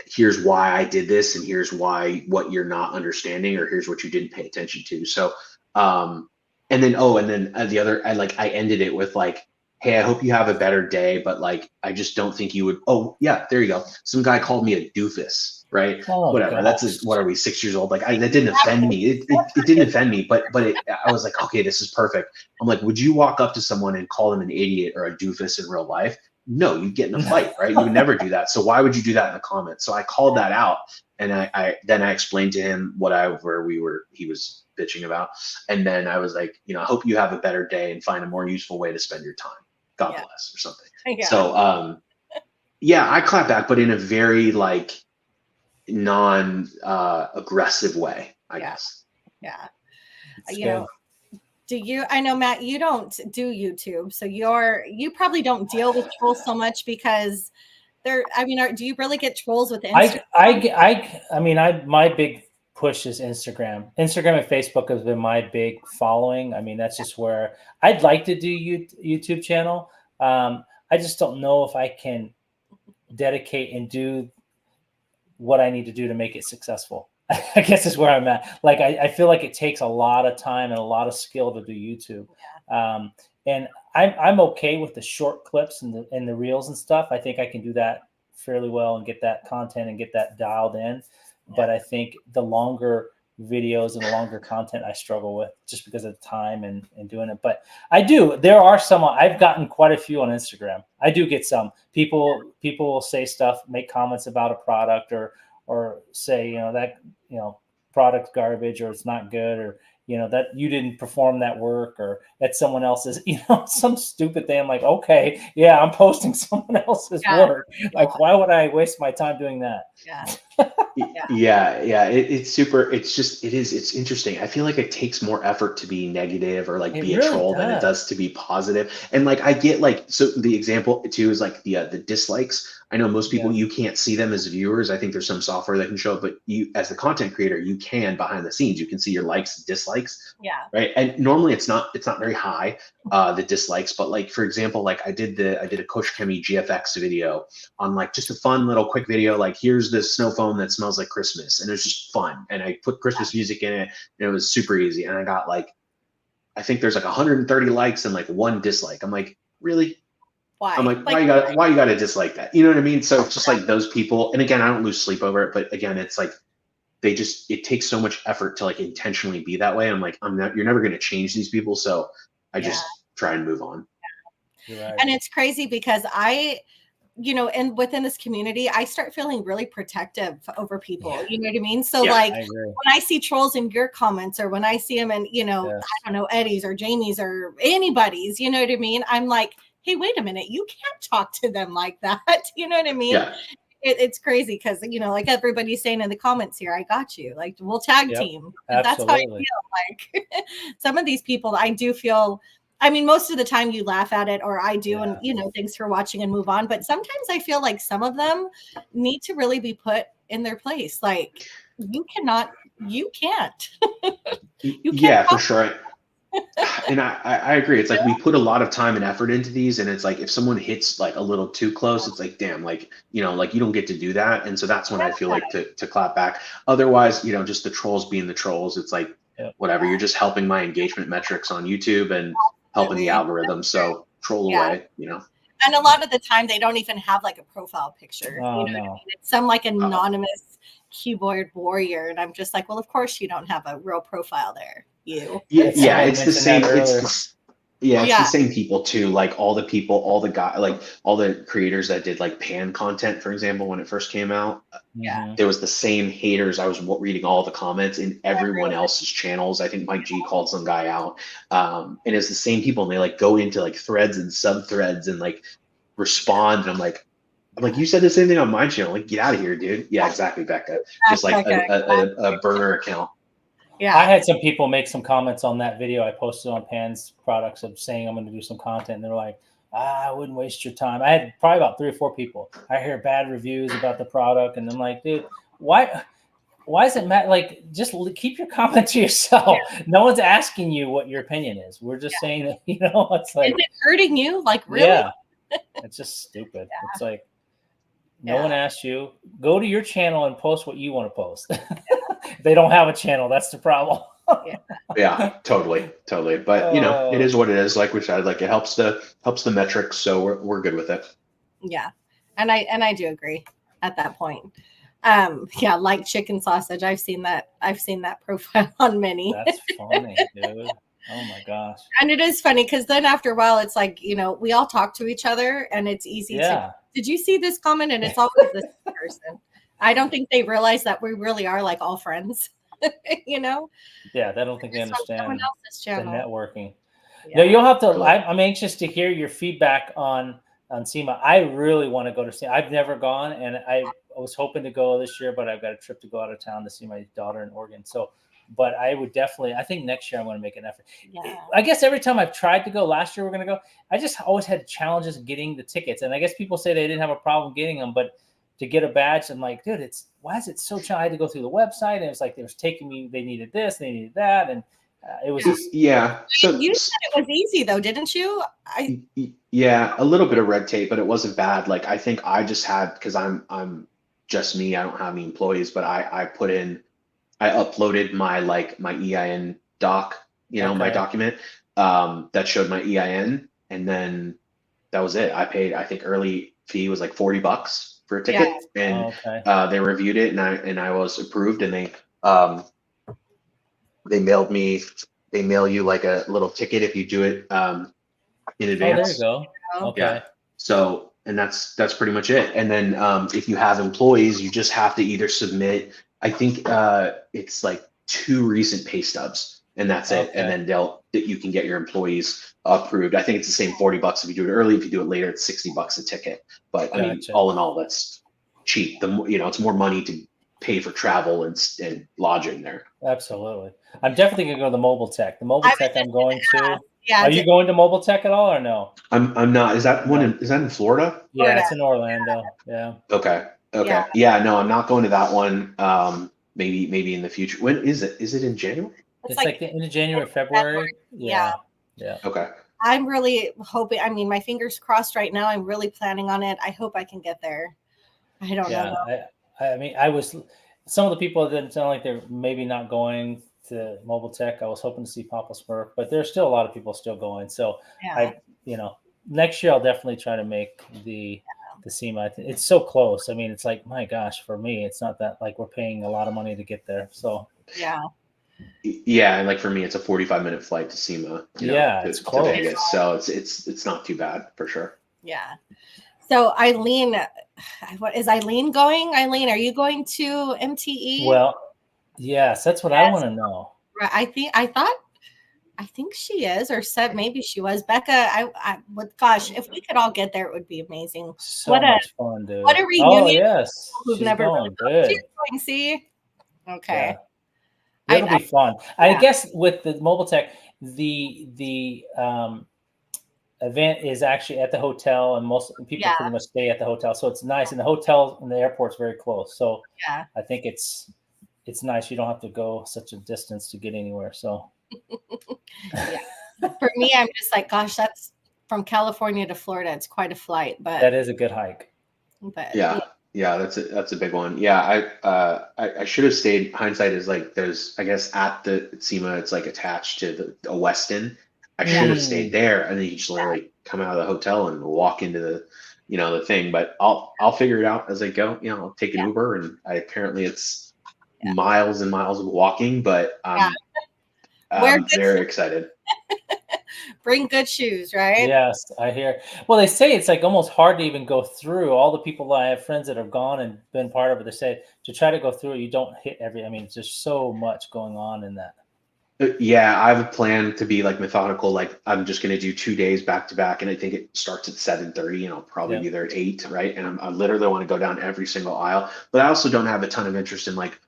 Speaker 3: here's why I did this, and here's what you're not understanding, or here's what you didn't pay attention to. So, and then the other, I ended it with like, hey, I hope you have a better day, but like, I just don't think you would. Oh yeah, there you go. Some guy called me a doofus, right?
Speaker 1: Oh,
Speaker 3: whatever.
Speaker 1: gosh.
Speaker 3: What are we, 6 years old? Like, that didn't offend me. It didn't offend me, but I was like, okay, this is perfect. I'm like, would you walk up to someone and call them an idiot or a doofus in real life? No, you'd get in a fight, right? You would never do that. So why would you do that in the comments? So I called that out, and I explained to him he was bitching about. And then I was like, I hope you have a better day and find a more useful way to spend your time. God bless, or something.
Speaker 2: Yeah.
Speaker 3: So yeah, I clap back, but in a very like non-aggressive way, I guess.
Speaker 2: Yeah.
Speaker 1: It's
Speaker 2: You know, I know, Matt, you don't do YouTube, so you probably don't deal with trolls so much because do you really get trolls with Instagram?
Speaker 1: My big push is Instagram. Instagram and Facebook has been my big following. I mean, that's just where I'd like to do YouTube channel. I just don't know if I can dedicate and do what I need to do to make it successful. I guess is where I'm at. Like, I feel like it takes a lot of time and a lot of skill to do YouTube. And I'm okay with the short clips and the reels and stuff. I think I can do that fairly well and get that content and get that dialed in. But I think the longer videos and the longer content I struggle with just because of the time and doing it. But there are some, I've gotten quite a few on Instagram. I do get some people will say stuff, make comments about a product or say, that, product garbage, or it's not good, or, that you didn't perform that work, or that someone else's, some stupid thing. I'm like, okay, yeah, I'm posting someone else's work. Like, why would I waste my time doing that?
Speaker 3: It's interesting. I feel like it takes more effort to be negative or like be a troll than it does to be positive. And like, I get like, so the example too is like the dislikes. I know most people, you can't see them as viewers. I think there's some software that can show it, but you, as the content creator, you can behind the scenes, you can see your likes and dislikes. Right. And normally it's not very high, the dislikes, but like, for example, like I did a Coach Chemi GFX video on like just a fun little quick video. Like, here's this snow foam that smells like Christmas. And it was just fun. And I put Christmas music in it, and it was super easy. And I got like, I think there's like 130 likes and like 1 dislike. I'm like, really?
Speaker 2: Why?
Speaker 3: I'm like, why you got to dislike that? You know what I mean? So it's just like those people. And again, I don't lose sleep over it, but again, it's like, it takes so much effort to like intentionally be that way. I'm like, you're never going to change these people. So I just try and move on.
Speaker 2: Right. And it's crazy because and within this community, I start feeling really protective over people. You know what I mean? So like when I see trolls in your comments, or when I see them in, I don't know, Eddie's or Jamie's or anybody's, you know what I mean? I'm like, hey, wait a minute, you can't talk to them like that. You know what I mean? Yeah. It's crazy because, like everybody's saying in the comments here, I got you. Like, we'll tag team. That's how I feel. Like some of these people, I do feel, I mean, most of the time you laugh at it, or I do, and, thanks for watching and move on. But sometimes I feel like some of them need to really be put in their place. Like, you can't. You can't
Speaker 3: for sure. And I agree. It's like we put a lot of time and effort into these, and it's like if someone hits like a little too close, it's like, damn, like, like you don't get to do that. And so that's when I feel like to clap back. Otherwise, just the trolls being the trolls, it's like, whatever, you're just helping my engagement metrics on YouTube and helping the algorithm. So troll away,
Speaker 2: And a lot of the time they don't even have like a profile picture.
Speaker 1: Oh,
Speaker 2: you know what I mean? It's some like anonymous keyboard warrior. And I'm just like, well, of course you don't have a real profile there.
Speaker 3: It's the same. Yeah, it's the
Speaker 2: Yeah.
Speaker 3: same people too. Like all the people, all the guy, like all the creators that did like pan content, for example, when it first came out,
Speaker 2: Yeah.
Speaker 1: Mhm.
Speaker 3: there was the same haters. I was reading all the comments in everyone else's channels. I think Mike G called some guy out, and it's the same people, and they like go into like threads and sub threads and like respond. And I'm like, you said the same thing on my channel. Like, get out of here, dude. Yeah, exactly, Becca. Just
Speaker 2: That's
Speaker 3: like
Speaker 2: like
Speaker 3: a burner account.
Speaker 2: yeah.
Speaker 1: I had some people make some comments on that video I posted on Pan's products of saying I'm going to do some content. And they're like, I wouldn't waste your time. I had probably about 3 or 4 people. I hear bad reviews about the product, and I'm like, dude, why? Why is it matter? Like, just keep your comment to yourself. No one's asking you what your opinion is. We're just saying that, it's like,
Speaker 2: Is it hurting you? Like, really?
Speaker 1: yeah, it's just stupid. It's like, no one asked you. Go to your channel and post what you want to post. If they don't have a channel, that's the problem.
Speaker 3: Yeah, totally. But it is what it is. Like we said, like it helps the metrics, so we're good with it.
Speaker 2: Yeah, and I do agree at that point. Yeah, like chicken sausage. I've seen that profile on many.
Speaker 1: That's funny, dude. Oh my gosh.
Speaker 2: And it is funny because then after a while, it's like, we all talk to each other, and it's easy to. Did you see this comment? And it's always the same person. I don't think they realize that we really are like all friends.
Speaker 1: Yeah, I don't think they understand
Speaker 2: someone else's
Speaker 1: the
Speaker 2: channel.
Speaker 1: networking.
Speaker 2: Yeah.
Speaker 1: No, you'll have to. I'm anxious to hear your feedback on SEMA. I really want to go to SEMA. I've never gone, and I was hoping to go this year, but I've got a trip to go out of town to see my daughter in Oregon. So, but I would definitely. I think next year I'm going to make an effort.
Speaker 2: Yeah.
Speaker 1: I guess every time I've tried to go, last year we're going to go. I just always had challenges getting the tickets, and I guess people say they didn't have a problem getting them, but to get a badge, I'm like, dude, why is it so challenging? I had to go through the website, and it's like they was taking me. They needed this, they needed that, and it was just
Speaker 3: So
Speaker 2: you said it was easy though, didn't you?
Speaker 3: Yeah, a little bit of red tape, but it wasn't bad. Like I think I just had, because I'm just me. I don't have any employees, but I uploaded my EIN doc, my document that showed my EIN, and then that was it. I paid, I think early fee was like $40 for a ticket, and they reviewed it, and I was approved, and they mail you like a little ticket if you do it in advance.
Speaker 1: Oh, there you go. Okay.
Speaker 3: Yeah. So, and that's pretty much it. And then if you have employees, you just have to either submit, I think it's like 2 recent pay stubs, and that's it. And then you can get your employees approved. I think it's the same $40 if you do it early. If you do it later, it's $60 a ticket. But I mean, all in all, that's cheap. It's more money to pay for travel and lodging there.
Speaker 1: Absolutely. I'm definitely gonna go to the Mobile Tech. The Mobile Tech I'm going to.
Speaker 2: Yeah.
Speaker 1: Are you going to Mobile Tech at all or no?
Speaker 3: I'm not. Is that in Florida?
Speaker 1: Yeah, it's in Orlando. Yeah.
Speaker 3: Okay. Yeah, no, I'm not going to that one. Maybe in the future. When is it? Is it in January?
Speaker 1: It's like the end of January, February. Yeah.
Speaker 3: Okay.
Speaker 2: I'm really hoping. I mean, my fingers crossed right now. I'm really planning on it. I hope I can get there. I don't know.
Speaker 1: I mean, some of the people that didn't sound like they're maybe not going to Mobile Tech. I was hoping to see Papa Smurf, but there's still a lot of people still going. So next year I'll definitely try to make the SEMA. It's so close. I mean, it's like, my gosh, for me, it's not that like we're paying a lot of money to get there. So
Speaker 3: yeah, and like for me, it's a 45-minute flight to SEMA.
Speaker 1: It's close.
Speaker 3: To Vegas, so it's not too bad for sure.
Speaker 2: Yeah. So Eileen, is Eileen going? Eileen, are you going to MTE?
Speaker 1: Well, yes, that's what I want to know.
Speaker 2: Right. I think she is, or said maybe she was. Becca, gosh, if we could all get there, it would be amazing.
Speaker 1: So much fun, dude.
Speaker 2: What a reunion!
Speaker 1: Oh yes,
Speaker 2: who've never been. She's going. See, okay.
Speaker 1: Yeah. It'll be fun. I guess with the Mobile Tech, the event is actually at the hotel, and most people pretty much stay at the hotel, so it's nice. And the hotel and the airport's very close, so I think it's nice. You don't have to go such a distance to get anywhere. So
Speaker 2: for me, I'm just like, gosh, that's from California to Florida. It's quite a flight, but
Speaker 1: that is a good hike.
Speaker 3: But that's a big one. Yeah, I should have stayed. Hindsight is like, there's, I guess at the SEMA, it's like attached to a Westin. I should have stayed there, and then you just literally come out of the hotel and walk into the thing. But I'll figure it out as I go. I'll take an Uber, and apparently it's miles and miles of walking, but I'm very excited.
Speaker 2: Bring good shoes, right?
Speaker 1: Yes, I hear. Well, they say it's like almost hard to even go through all the people I have friends that have gone and been part of it. They say to try to go through it, you don't hit every. I mean, it's just so much going on in that.
Speaker 3: Yeah, I have a plan to be like methodical. Like I'm just gonna do 2 days back to back, and I think it starts at 7:30, and I'll probably
Speaker 1: Yeah,
Speaker 3: be there at 8, right? And I literally want to go down every single aisle, but I also don't have a ton of interest in like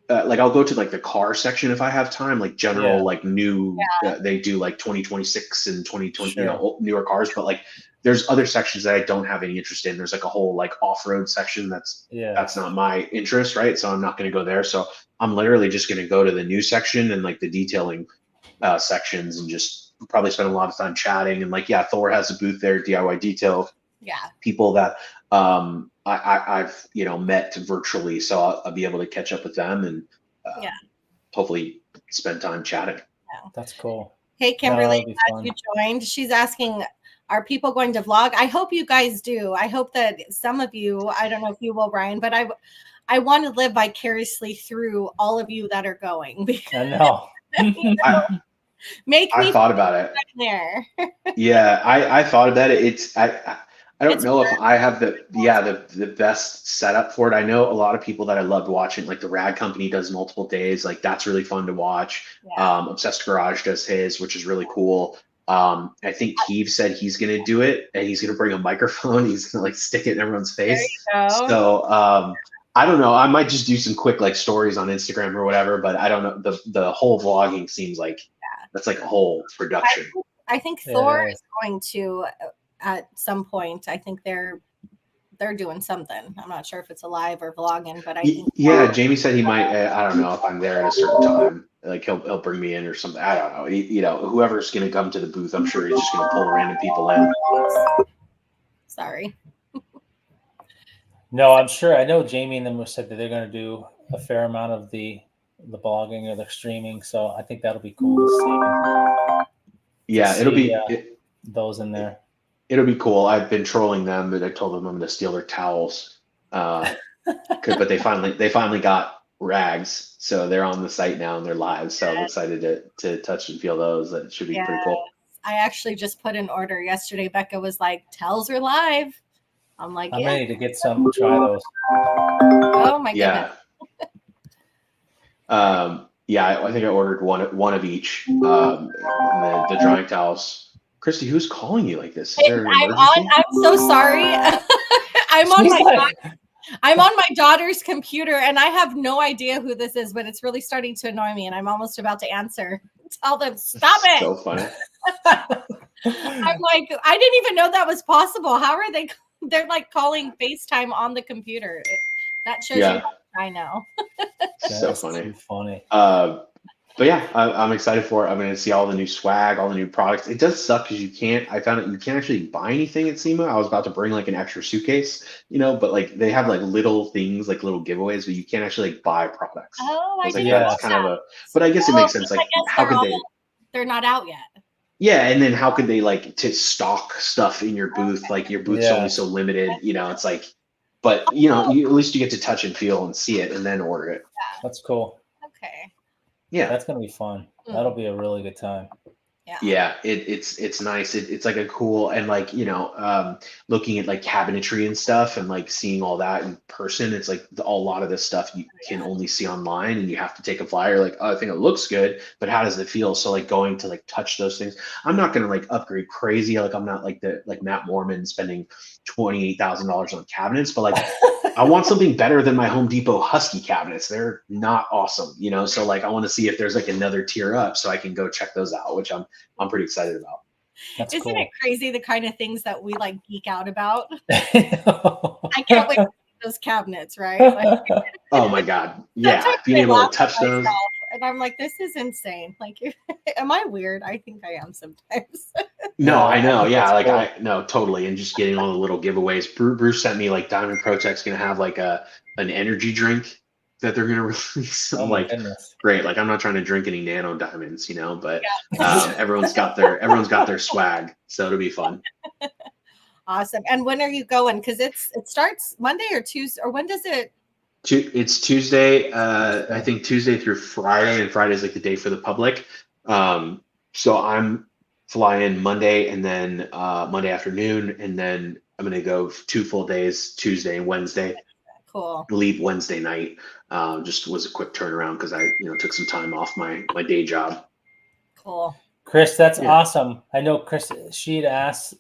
Speaker 3: I'll go to like the car section if I have time, like
Speaker 1: yeah,
Speaker 3: general like new they do like 2026 and 2020,
Speaker 1: sure.
Speaker 3: newer cars, but like there's other sections that I don't have any interest in. There's like a whole like off-road section that's
Speaker 1: Yes,
Speaker 3: not my interest, right? So I'm not going to go there. So I'm literally just going to go to the new section and like the detailing sections and just probably spend a lot of time chatting. And like, yeah, Thor has a booth there, DIY detail,
Speaker 2: Yeah.
Speaker 3: people that I've met virtually, so I'll be able to catch up with them and
Speaker 2: Yeah.
Speaker 3: hopefully spend time chatting.
Speaker 2: Yeah.
Speaker 1: that's cool.
Speaker 2: Hey,
Speaker 1: No,
Speaker 2: Kimberly,
Speaker 1: that'll be
Speaker 2: glad
Speaker 1: fun.
Speaker 2: you joined. She's asking, are people going to vlog? I hope you guys do. I hope that some of you, I don't know if you will, Brian, but I want to live vicariously through all of you that are going.
Speaker 1: I know.
Speaker 2: Make
Speaker 3: I
Speaker 2: me
Speaker 3: thought about it.
Speaker 2: there.
Speaker 3: Yeah, I thought about it. I don't
Speaker 2: It's
Speaker 3: know if I have the best setup for it. I know a lot of people that I loved watching, like the Rad Company does multiple days, like that's really fun to watch.
Speaker 2: yeah.
Speaker 3: Obsessed Garage does his, which is really cool. I think Keeve said he's gonna do it and he's gonna bring a microphone. He's gonna like stick it in everyone's
Speaker 2: There you
Speaker 3: face.
Speaker 2: go.
Speaker 3: So I don't know. I might just do some quick like stories on Instagram or whatever, but I don't know. The whole vlogging seems like that's like a whole production.
Speaker 2: I think
Speaker 1: Yeah,
Speaker 2: Thor
Speaker 1: it
Speaker 2: is going to at some point. I think they're doing something. I'm not sure if it's a live or vlogging, but I think
Speaker 3: Yeah, Jamie said he might. I don't know if I'm there at a certain time. Like he'll bring me in or something. I don't know. Whoever's gonna come to the booth, I'm sure he's just gonna pull random people in.
Speaker 2: sorry.
Speaker 1: No, I'm sure. I know Jamie and them said that they're going to do a fair amount of the blogging or the streaming, so I think that'll be cool to
Speaker 3: Yeah,
Speaker 1: see those in there.
Speaker 3: it'll be cool. I've been trolling them, but I told them I'm gonna steal their towels. But they finally got rags, so they're on the site now and they're live. So I'm excited to touch and feel those. That should be pretty cool.
Speaker 2: I actually just put an order yesterday. Becca was like, "Towels are live." I'm like,
Speaker 1: I'm
Speaker 2: yeah.
Speaker 1: ready to get some, try those.
Speaker 2: Oh my goodness.
Speaker 3: Yeah. I think I ordered one of each. And the drying towels. Christy, who's calling you like this? Is there an emergency?
Speaker 2: I'm so sorry. I'm on my daughter's computer and I have no idea who this is, but it's really starting to annoy me and I'm almost about to answer. Tell them, stop it.
Speaker 3: So funny.
Speaker 2: I'm like, I didn't even know that was possible. How are they? They're like calling FaceTime on the computer. That shows you how much I know.
Speaker 3: So funny.
Speaker 1: Too funny.
Speaker 3: But yeah, I'm excited for it. I'm going to see all the new swag, all the new products. It does suck because I found out you can't actually buy anything at SEMA. I was about to bring like an extra suitcase, but like they have like little things, like little giveaways, but you can't actually like buy products.
Speaker 2: Oh, I
Speaker 3: was like,
Speaker 2: didn't know
Speaker 3: that's kind
Speaker 2: that.
Speaker 3: of but I guess it makes sense. Like, how could they?
Speaker 2: They're not out yet.
Speaker 3: Yeah, and then how could they like to stock stuff in your booth? Like your booth's only so limited, it's like, but at least you get to touch and feel and see it and then order it.
Speaker 1: That's cool.
Speaker 2: Okay.
Speaker 3: Yeah,
Speaker 1: that's gonna be fun. That'll be a really good time.
Speaker 3: Yeah, it's nice. It's like a cool and like looking at like cabinetry and stuff and like seeing all that in person. It's like a lot of this stuff you can only see online and you have to take a flyer. Like, oh, I think it looks good, but how does it feel? So like going to like touch those things. I'm not gonna like upgrade crazy. Like I'm not like Matt Mormon spending $28,000 on cabinets, but like I want something better than my Home Depot Husky cabinets. They're not awesome, So like I want to see if there's like another tier up so I can go check those out, which I'm pretty excited about.
Speaker 2: Isn't it crazy the kind of things that we like geek out about? I can't wait to see those cabinets, right? Like,
Speaker 3: oh my God. Yeah. Being able to touch those.
Speaker 2: And I'm like, this is insane. Like, am I weird? I think I am sometimes.
Speaker 3: No, I know. Yeah. Like I no, totally. And just getting all the little giveaways. Bruce sent me like Diamond Pro Tech's going to have like an energy drink that they're going to release. I'm like, great. Like I'm not trying to drink any nano diamonds, but everyone's got their swag. So it'll be fun.
Speaker 2: Awesome. And when are you going? Cause it starts Monday or Tuesday, or when does it?
Speaker 3: It's Tuesday. I think Tuesday through Friday, and Friday's like the day for the public. So I'm fly in Monday and then Monday afternoon, and then I'm gonna go 2 full days, Tuesday and Wednesday.
Speaker 2: Cool.
Speaker 3: Leave Wednesday night. Just was a quick turnaround because I took some time off my day job.
Speaker 2: Cool.
Speaker 1: Chris, that's
Speaker 3: Yeah.
Speaker 1: awesome. I know Chris. She'd asked.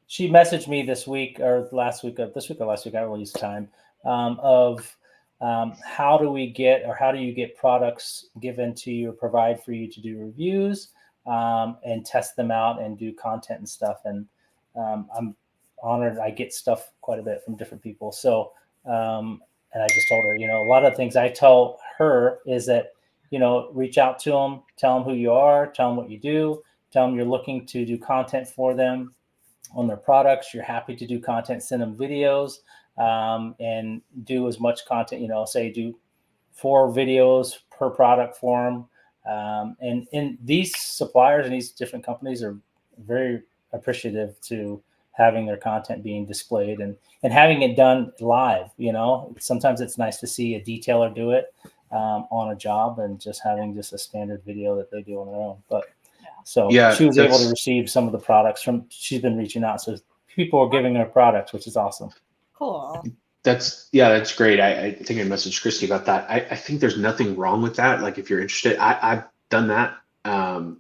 Speaker 1: She messaged me this week or last week, or this week or last week. I don't use time of how do we get, or how do you get products given to you or provide for you to do reviews and test them out and do content and stuff. And I'm honored. I get stuff quite a bit from different people. So, and I just told her, a lot of things I tell her is that, reach out to them, tell them who you are, tell them what you do, tell them you're looking to do content for them on their products. You're happy to do content, send them videos, and do as much content, say do 4 videos per product for them. And these suppliers and these different companies are very appreciative to having their content being displayed and having it done live. Sometimes it's nice to see a detailer do it on a job and just having just a standard video that they do on their own. But so
Speaker 3: Yeah,
Speaker 1: she was able to receive some of the products she's been reaching out. So people are giving her products, which is awesome.
Speaker 2: Cool.
Speaker 3: That's great. I think I messaged Christy about that. I think there's nothing wrong with that. Like if you're interested, I've done that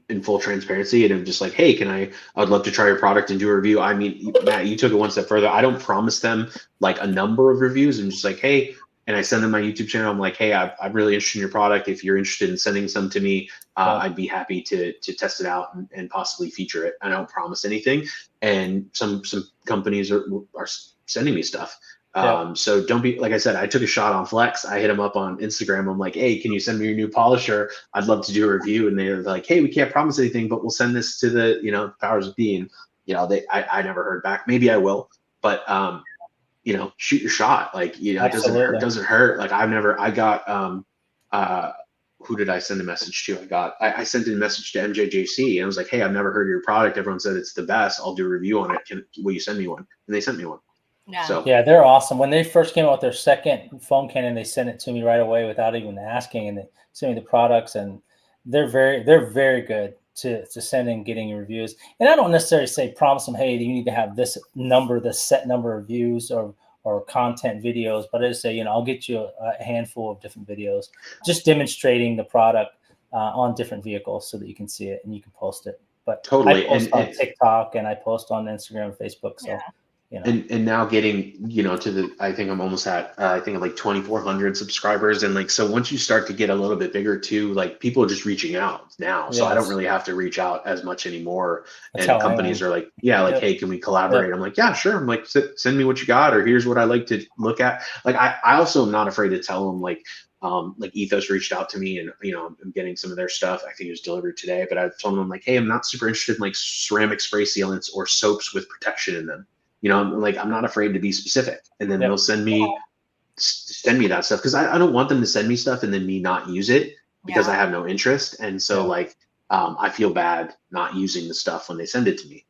Speaker 3: in full transparency, and I'm just like, hey, I would love to try your product and do a review. I mean, Matt, you took it one step further. I don't promise them like a number of reviews. I'm just like, hey, and I send them my YouTube channel. I'm like, hey, I'm really interested in your product. If you're interested in sending some to me, I'd be happy to test it out and possibly feature it. I don't promise anything. And some companies are sending me stuff. So don't be, like I said, I took a shot on Flex. I hit them up on Instagram. I'm like, hey, can you send me your new polisher? I'd love to do a review. And they're like, hey, we can't promise anything, but we'll send this to the, powers of be. And, I never heard back. Maybe I will, but, shoot your shot. Like, it doesn't hurt. Like I got, who did I send a message to? I sent a message to MJJC and I was like, hey, I've never heard of your product. Everyone said it's the best. I'll do a review on it. Will you send me one? And they sent me one.
Speaker 2: Yeah.
Speaker 3: So
Speaker 1: yeah, they're awesome. When they first came out with their second foam cannon, they sent it to me right away without even asking, and they sent me the products, and they're very good to send in getting reviews. And I don't necessarily say promise them, hey, you need to have this set number of views or content videos, but I just say, I'll get you a handful of different videos, just demonstrating the product on different vehicles so that you can see it and you can post it. But
Speaker 3: totally.
Speaker 1: I post on TikTok and I post on Instagram and Facebook. So.
Speaker 3: And now getting, I think I'm almost at, like 2,400 subscribers. And like, so once you start to get a little bit bigger too, like people are just reaching out now. So I don't really have to reach out as much anymore.
Speaker 1: That's
Speaker 3: and companies are like, hey, can we collaborate? I'm like, yeah, sure. I'm like, send me what you got, or here's what I like to look at. Like, I also am not afraid to tell them like Ethos reached out to me and, I'm getting some of their stuff. I think it was delivered today, but I told them like, hey, I'm not super interested in like ceramic spray sealants or soaps with protection in them. I'm not afraid to be specific, and then they'll send me that stuff because I don't want them to send me stuff and then me not use it because I have no interest. And so I feel bad not using the stuff when they send it to me,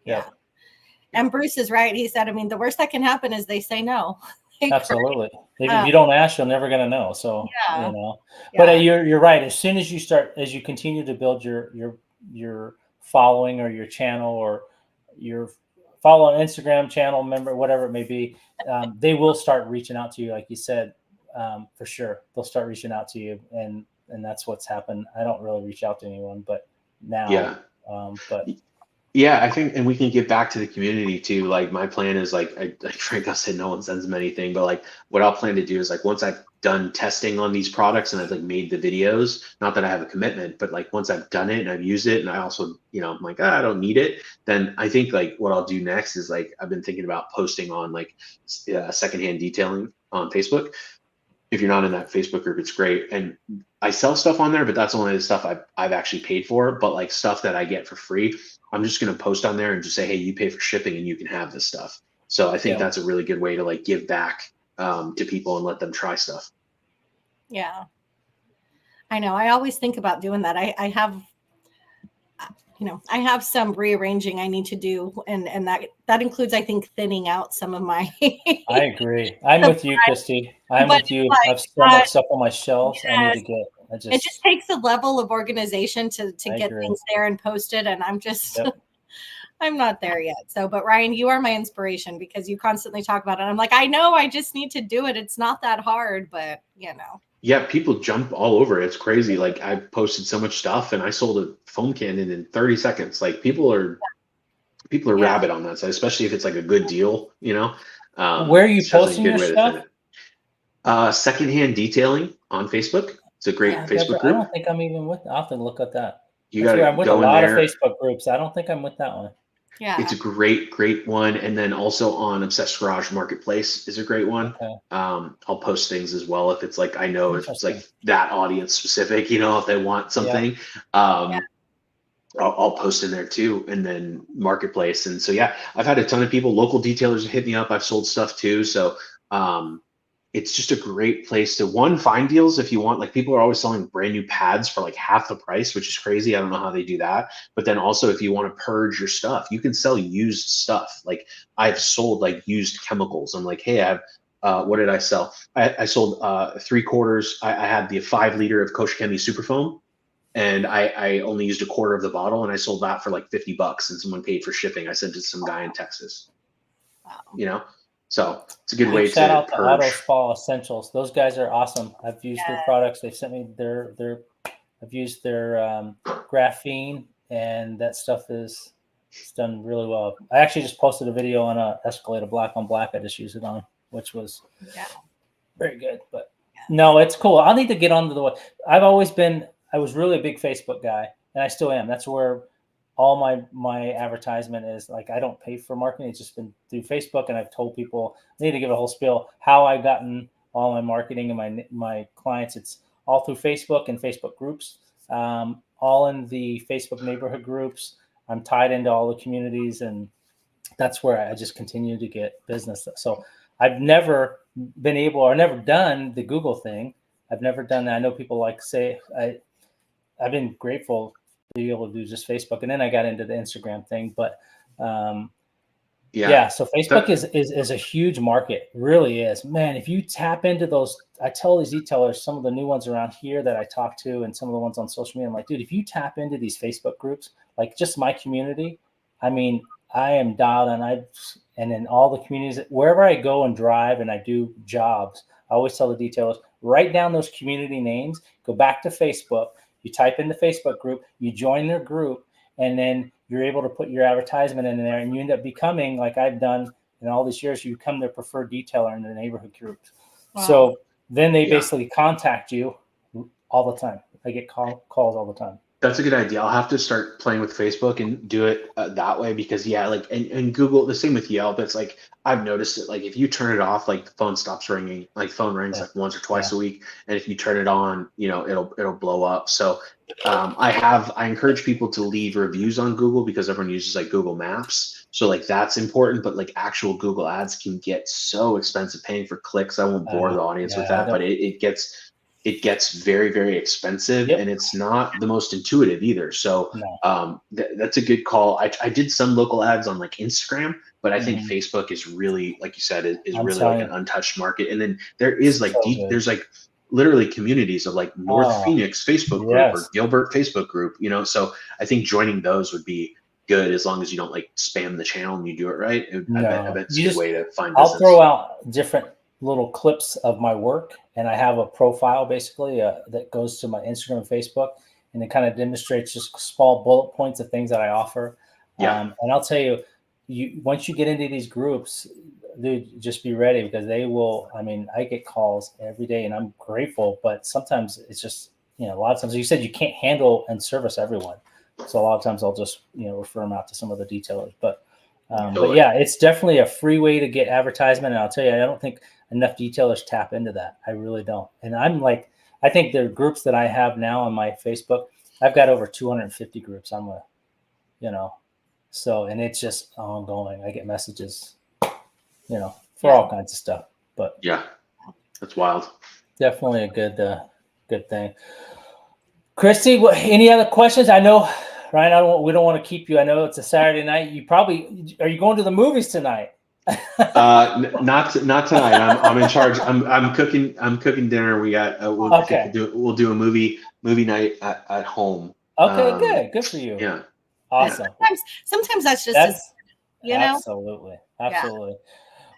Speaker 2: Yeah. And Bruce is right. He said, I mean, the worst that can happen is they say no.
Speaker 1: Absolutely. If you don't ask, you're never going to know. So, but you're right. As soon as you continue to build your following or your channel or your follow on Instagram channel member, whatever it may be, they will start reaching out to you. Like you said, for sure, they'll start reaching out to you. And that's what's happened. I don't really reach out to anyone, but now,
Speaker 3: I think, and we can give back to the community too. Like my plan is like Frank said, no one sends them anything, but like what I'll plan to do is like, once I've done testing on these products and I've like made the videos, not that I have a commitment, but like once I've done it and I've used it and I also, I'm like, I don't need it. Then I think like what I'll do next is like, I've been thinking about posting on like secondhand detailing on Facebook. If you're not in that Facebook group, it's great. And I sell stuff on there, but that's only the stuff I've actually paid for. But like stuff that I get for free, I'm just going to post on there and just say, hey, you pay for shipping and you can have this stuff. So I think that's a really good way to like give back to people and let them try stuff.
Speaker 2: Yeah. I know. I always think about doing that. I have some rearranging I need to do. And that includes, I think, thinning out some of my.
Speaker 1: I agree. I'm with you, Christy. I'm with you. I've so much stuff on my shelves. I need to get
Speaker 2: It just takes a level of organization to get
Speaker 1: agree.
Speaker 2: things there and posted. And I'm just,
Speaker 1: Yep.
Speaker 2: I'm not there yet. So, but Ryan, you are my inspiration because you constantly talk about it. I'm like, I know, I just need to do it. It's not that hard, but you know.
Speaker 3: Yeah, people jump all over it. It's crazy. Like I posted so much stuff and I sold a foam cannon in 30 seconds. Like people are rabid on that side, especially if it's like a good deal, you know.
Speaker 1: Where are you
Speaker 3: It's just a
Speaker 1: posting
Speaker 3: good
Speaker 1: your
Speaker 3: way to
Speaker 1: stuff?
Speaker 3: spend it. Secondhand detailing on Facebook. It's a great Facebook
Speaker 1: I
Speaker 3: group.
Speaker 1: don't think I'm even with. I'll have to look at that.
Speaker 3: You
Speaker 1: That's
Speaker 3: got
Speaker 1: where
Speaker 3: to
Speaker 1: I'm with a
Speaker 3: go in
Speaker 1: lot of
Speaker 3: there.
Speaker 1: Facebook groups. I don't think I'm with that one.
Speaker 2: Yeah.
Speaker 3: It's a great one. And then also on Obsessed Garage Marketplace is a great one.
Speaker 1: Okay.
Speaker 3: I'll post things as well if it's like, I know if it's
Speaker 1: Interesting.
Speaker 3: like that audience specific, you know, if they want something. I'll post in there too, and then Marketplace. And so, yeah, I've had a ton of people, local detailers hit me up. I've sold stuff too. So it's just a great place to find deals if you want. Like people are always selling brand new pads for like half the price, which is crazy. I don't know how they do that. But then also if you want to purge your stuff, you can sell used stuff. Like I've sold like used chemicals. I'm like, hey, what did I sell? I sold 3/4. I had the 5 liter of Kosher Chemi Super Foam. And I only used 1/4 of the bottle, and I sold that for like $50, and someone paid for shipping. I sent it to some guy in Texas.
Speaker 2: Wow.
Speaker 3: You know, so it's a good
Speaker 1: Big
Speaker 3: way
Speaker 1: shout
Speaker 3: to
Speaker 1: out to Auto
Speaker 3: purge.
Speaker 1: Spa Essentials. Those guys are awesome. I've used their products. They've sent me I've used their graphene, and that stuff it's done really well. I actually just posted a video on a Escalade black on black I just used it on, which was very good. But no, it's cool. I'll need to get onto the. I was really a big Facebook guy, and I still am. That's where all my advertisement is. Like I don't pay for marketing; it's just been through Facebook. And I've told people I need to give a whole spiel how I've gotten all my marketing and my clients. It's all through Facebook and Facebook groups, all in the Facebook neighborhood groups. I'm tied into all the communities, and that's where I just continue to get business. So I've never been able or never done the Google thing. I've never done that. I know people like say I've been grateful to be able to do just Facebook, and then I got into the Instagram thing. But so Facebook is a huge market, really is. Man, if you tap into those, I tell these retailers, some of the new ones around here that I talk to, and some of the ones on social media, I'm like, dude, if you tap into these Facebook groups, like just my community, I mean, I am dialed, and in all the communities, wherever I go and drive and I do jobs, I always tell the detailers, write down those community names, go back to Facebook, you type in the Facebook group, you join their group, and then you're able to put your advertisement in there, and you end up becoming, like I've done in all these years, you become their preferred detailer in the neighborhood groups. Wow. So then they basically contact you all the time. I get calls all the time.
Speaker 3: That's a good idea. I'll have to start playing with Facebook and do it that way because like and Google, the same with Yelp. It's like I've noticed it. Like if you turn it off, like the phone stops ringing. Like phone rings like once or twice a week, and if you turn it on, it'll blow up. So I encourage people to leave reviews on Google because everyone uses like Google Maps. So like that's important, but like actual Google ads can get so expensive paying for clicks. I won't bore the audience with that, but it gets very, very expensive, and it's not the most intuitive either. So that's a good call. I did some local ads on like Instagram, but I think Facebook is really, like you said, is really like an untouched market. And then there is like there's like literally communities of like North Phoenix Facebook group or Gilbert Facebook group, so I think joining those would be good as long as you don't like spam the channel and you do it right. I bet it's a good way to find business.
Speaker 1: I'll throw out different little clips of my work, and I have a profile basically that goes to my Instagram and Facebook, and it kind of demonstrates just small bullet points of things that I offer. And I'll tell you, once you get into these groups, dude, just be ready because they will. I mean, I get calls every day, and I'm grateful, but sometimes it's just a lot of times you said you can't handle and service everyone, so a lot of times I'll just refer them out to some of the detailers, but yeah, it's definitely a free way to get advertisement. And I'll tell you, I don't think enough detailers tap into that. I really don't. And I think the groups that I have now on my Facebook, I've got over 250 groups. And it's just ongoing. I get messages, for all kinds of stuff, but
Speaker 3: yeah, that's wild.
Speaker 1: Definitely a good thing. Christy, any other questions? I know, Ryan, we don't want to keep you. I know it's a Saturday night. Are you going to the movies tonight?
Speaker 3: Not tonight. I'm in charge. I'm cooking dinner. We got I think
Speaker 1: Okay.
Speaker 3: we'll do a movie night at home.
Speaker 1: Okay, good for you.
Speaker 3: Yeah.
Speaker 1: Awesome.
Speaker 2: Sometimes that's just as,
Speaker 1: That's
Speaker 2: you know.
Speaker 1: absolutely.
Speaker 2: Yeah.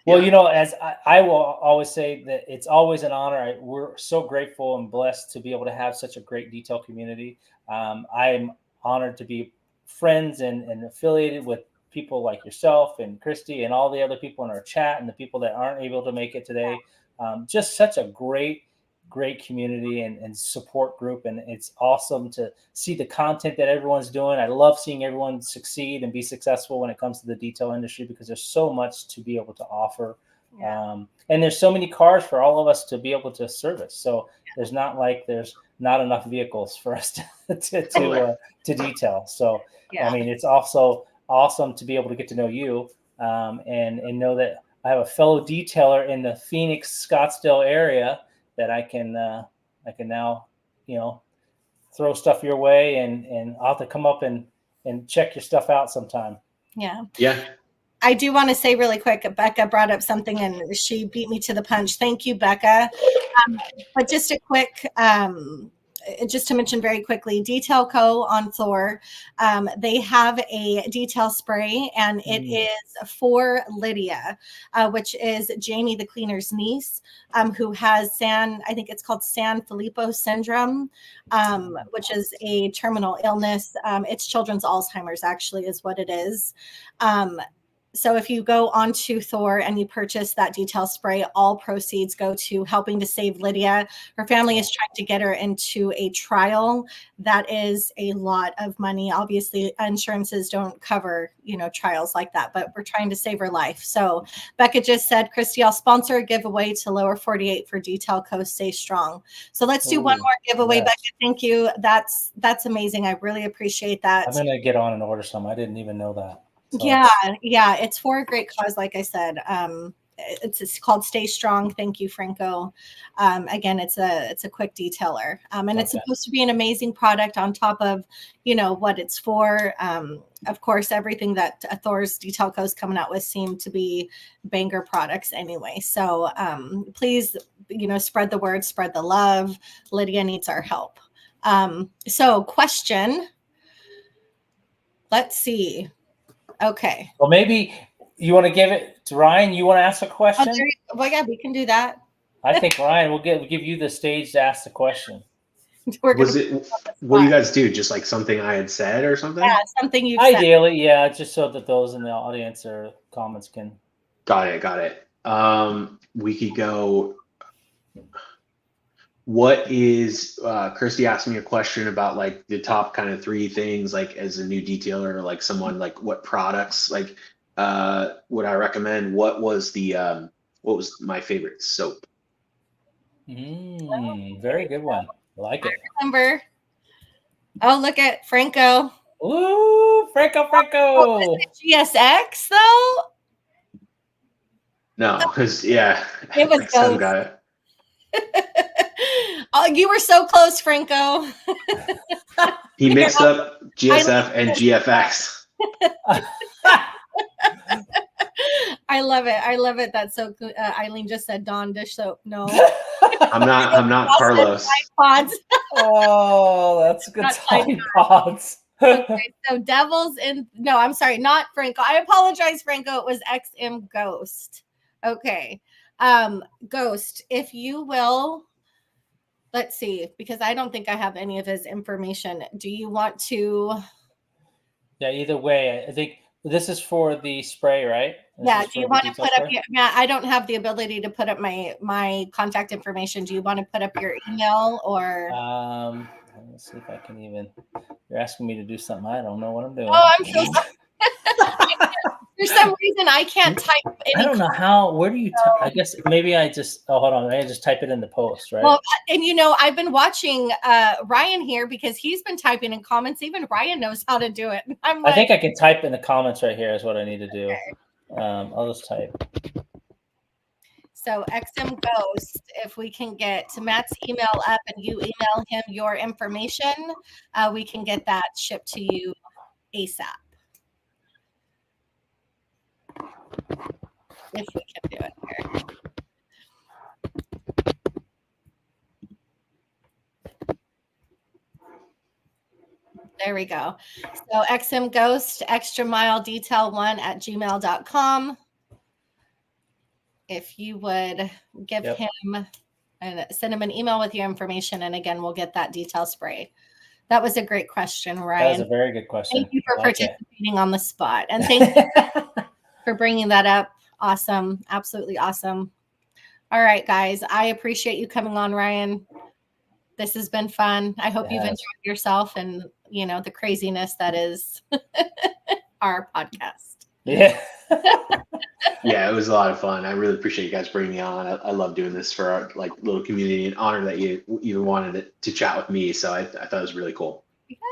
Speaker 1: Well,
Speaker 3: Yeah.
Speaker 1: as I will always say that it's always an honor. We're so grateful and blessed to be able to have such a great detail community. I'm honored to be friends and affiliated with people like yourself and Christy and all the other people in our chat and the people that aren't able to make it today. Just such a great community and support group. And it's awesome to see the content that everyone's doing. I love seeing everyone succeed and be successful when it comes to the detail industry, because there's so much to be able to offer.
Speaker 2: Yeah.
Speaker 1: And there's so many cars for all of us to be able to service. So there's not like there's not enough vehicles for us to detail. So,
Speaker 2: Yeah.
Speaker 1: I mean, it's also awesome to be able to get to know you, and know that I have a fellow detailer in the Phoenix, Scottsdale area that I can now, throw stuff your way, and I'll have to come up and check your stuff out sometime.
Speaker 2: Yeah.
Speaker 3: Yeah.
Speaker 2: I do want to say really quick, Becca brought up something and she beat me to the punch. Thank you, Becca. But just a quick, just to mention very quickly, Detail Co. on Thor, they have a detail spray, and it is for Lydia, which is Jamie the cleaner's niece, who has I think it's called Sanfilippo syndrome, which is a terminal illness. It's children's Alzheimer's, actually, is what it is. So if you go onto Thor and you purchase that detail spray, all proceeds go to helping to save Lydia. Her family is trying to get her into a trial. That is a lot of money. Obviously, insurances don't cover, trials like that, but we're trying to save her life. So Becca just said, Christy, I'll sponsor a giveaway to Lower 48 for Detail Co. Stay strong. So let's do one more giveaway,
Speaker 1: yes.
Speaker 2: Becca. Thank you. That's amazing. I really appreciate that.
Speaker 1: I'm going to get on and order some. I didn't even know that.
Speaker 2: So it's for a great cause. Like I said, it's called Stay Strong. Thank you, Franco. Again, it's a quick detailer, and it's supposed to be an amazing product on top of, what it's for. Of course, everything that Thor's Detail Co. is coming out with seem to be banger products anyway. So please, spread the word, spread the love. Lydia needs our help. So question. Let's see. Okay.
Speaker 1: Well, maybe you want to give it to Ryan. You want to ask a question?
Speaker 2: Well, yeah, we can do that.
Speaker 1: I think Ryan will give you the stage to ask the question.
Speaker 3: What do you guys do? Just like something I had said or something?
Speaker 2: Yeah, something you've
Speaker 1: Ideally, yeah, just so that those in the audience or comments can.
Speaker 3: Got it. We could go. What is Kirsty asked me a question about like the top kind of 3 things, like as a new detailer, like someone, like what products like would I recommend? What was my favorite soap?
Speaker 1: Very good one. I like it.
Speaker 2: Remember. Oh, look at Franco.
Speaker 1: Ooh, Franco.
Speaker 2: Oh, GSX though?
Speaker 3: No, because it
Speaker 2: was
Speaker 3: XM got it.
Speaker 2: Oh, you were so close, Franco.
Speaker 3: He mixed up GSF and GFX.
Speaker 2: I love it. That's so good. Eileen just said Dawn dish soap. No,
Speaker 3: I'm not Carlos.
Speaker 1: Oh, that's good. Tide Pods.
Speaker 2: Okay, so I'm sorry, not Franco. I apologize, Franco. It was XM Ghost. Okay. Ghost, if you will, let's see, because I don't think I have any of his information. Do you want to?
Speaker 1: Yeah, either way, I think this is for the spray, right?
Speaker 2: Do you want to put up I don't have the ability to put up my contact information. Do you want to put up your email or?
Speaker 1: Let's see if I can even. You're asking me to do something. I don't know what I'm doing.
Speaker 2: Oh, I'm so sorry. For some reason, I can't type.
Speaker 1: I don't know how. Where do you? I guess maybe I just. Oh, hold on. I just type it in the post, right?
Speaker 2: Well, and I've been watching Ryan here because he's been typing in comments. Even Ryan knows how to do it.
Speaker 1: I think I can type in the comments right here. Is what I need to do. Okay. I'll just type.
Speaker 2: So XM Ghost, if we can get Matt's email up and you email him your information, we can get that shipped to you ASAP. if we can do it here. There we go. So XM Ghost, extra mile detail 1@gmail.com. If you would give him and send him an email with your information. And again, we'll get that detail spray. That was a great question, Ryan.
Speaker 1: That was a very good question.
Speaker 2: Thank you for participating on the spot. And thank you for bringing that up. Awesome. Absolutely awesome. All right, guys. I appreciate you coming on, Ryan. This has been fun. I hope you've enjoyed yourself and, the craziness that is our podcast.
Speaker 1: Yeah.
Speaker 3: Yeah, it was a lot of fun. I really appreciate you guys bringing me on. I love doing this for our little community, and honor that you even wanted to chat with me. So I thought it was really cool.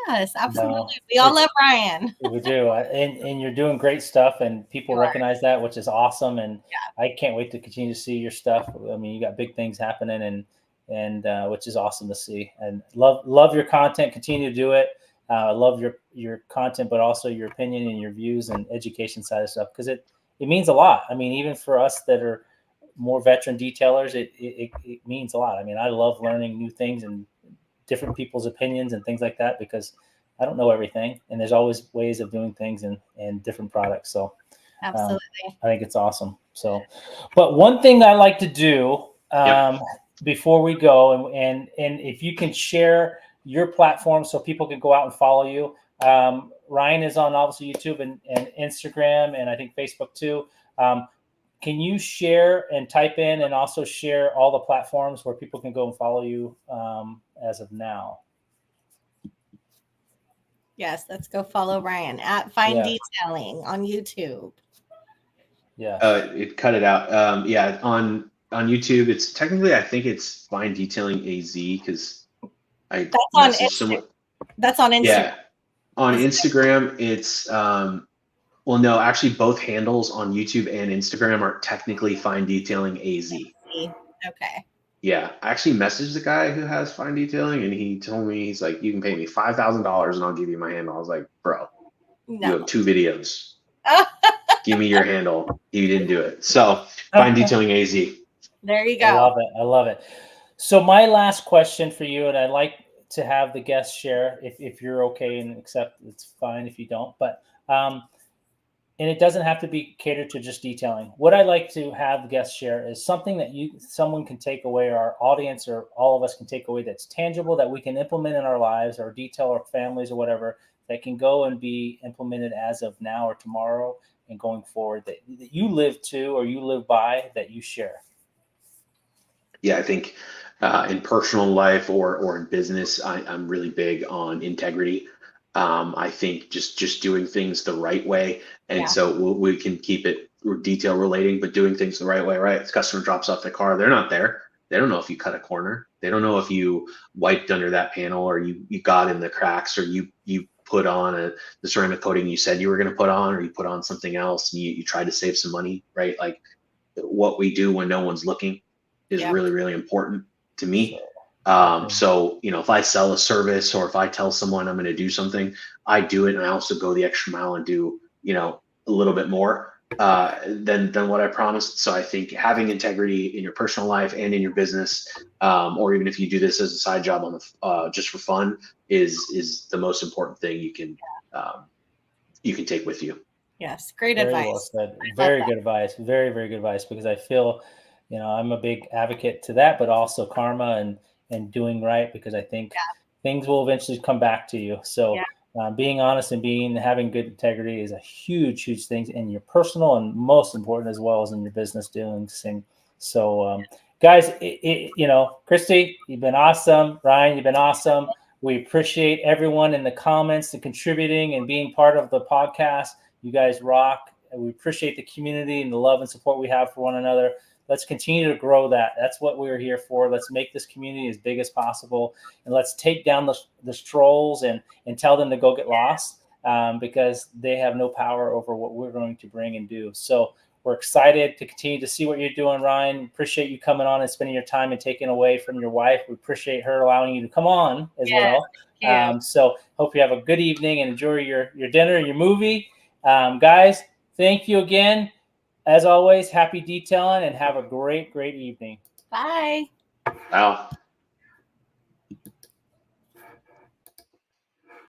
Speaker 2: Yes, absolutely. No, we all love Ryan.
Speaker 1: We do. And you're doing great stuff, and people recognize that, which is awesome. And I can't wait to continue to see your stuff. I mean, you got big things happening, and which is awesome to see. And love your content. Continue to do it. I love your content, but also your opinion and your views and education side of stuff, because it means a lot. I mean, even for us that are more veteran detailers, it means a lot. I mean, I love learning new things and different people's opinions and things like that, because I don't know everything, and there's always ways of doing things and different products. So
Speaker 2: absolutely,
Speaker 1: I think it's awesome. So, but one thing I like to do before we go, and if you can share your platform so people can go out and follow you. Ryan is on obviously YouTube and Instagram, and I think Facebook too. Can you share and type in and also share all the platforms where people can go and follow you as of now?
Speaker 2: Yes, let's go follow Ryan at Finedetailing on YouTube.
Speaker 3: Yeah. It cut it out. On YouTube, it's technically, I think it's Finedetailing AZ, because that's on Instagram. Yeah. On Instagram, it's well, no, actually both handles on YouTube and Instagram are technically Finedetailing AZ.
Speaker 2: Okay.
Speaker 3: Yeah. I actually messaged the guy who has Finedetailing, and he told me, he's like, you can pay me $5,000 and I'll give you my handle. I was like, bro, you have 2 videos. Give me your handle. He didn't do it. So Finedetailing AZ.
Speaker 2: There you go.
Speaker 1: I love it. So my last question for you, and I'd like to have the guests share, if you're okay and accept, it's fine if you don't, but and it doesn't have to be catered to just detailing. What I'd like to have the guests share is something that someone can take away, or our audience or all of us can take away, that's tangible, that we can implement in our lives or detail our families or whatever, that can go and be implemented as of now or tomorrow and going forward, that you live to or you live by, that you share.
Speaker 3: Yeah, I think in personal life or in business, I'm really big on integrity. I think just doing things the right way. And so we can keep it detail relating, but doing things the right way, right? If the customer drops off the car, they're not there. They don't know if you cut a corner. They don't know if you wiped under that panel, or you got in the cracks, or you put on the ceramic coating you said you were going to put on, or you put on something else and you tried to save some money, right? Like, what we do when no one's looking is really, really important to me. So, if I sell a service, or if I tell someone I'm going to do something, I do it. And I also go the extra mile and do, a little bit more than what I promised. So I think having integrity in your personal life and in your business, or even if you do this as a side job on the just for fun, is the most important thing you can take with you.
Speaker 2: Yes, great advice.
Speaker 1: Very well said. Very good advice. Very, very good advice, because I feel, I'm a big advocate to that, but also karma and doing right, because I think things will eventually come back to you. So being honest and having good integrity is a huge, huge thing in your personal, and most important as well as in your business dealings. So guys, Christy, you've been awesome. Ryan, you've been awesome. We appreciate everyone in the comments and contributing and being part of the podcast. You guys rock. We appreciate the community and the love and support we have for one another. Let's continue to grow that. That's what we're here for. Let's make this community as big as possible, and let's take down the trolls and tell them to go get lost, because they have no power over what we're going to bring and do. So we're excited to continue to see what you're doing, Ryan. Appreciate you coming on and spending your time and taking away from your wife. We appreciate her allowing you to come on as well. So hope you have a good evening and enjoy your dinner and your movie. Guys, thank you again. As always, happy detailing and have a great evening.
Speaker 2: Bye.
Speaker 3: Wow.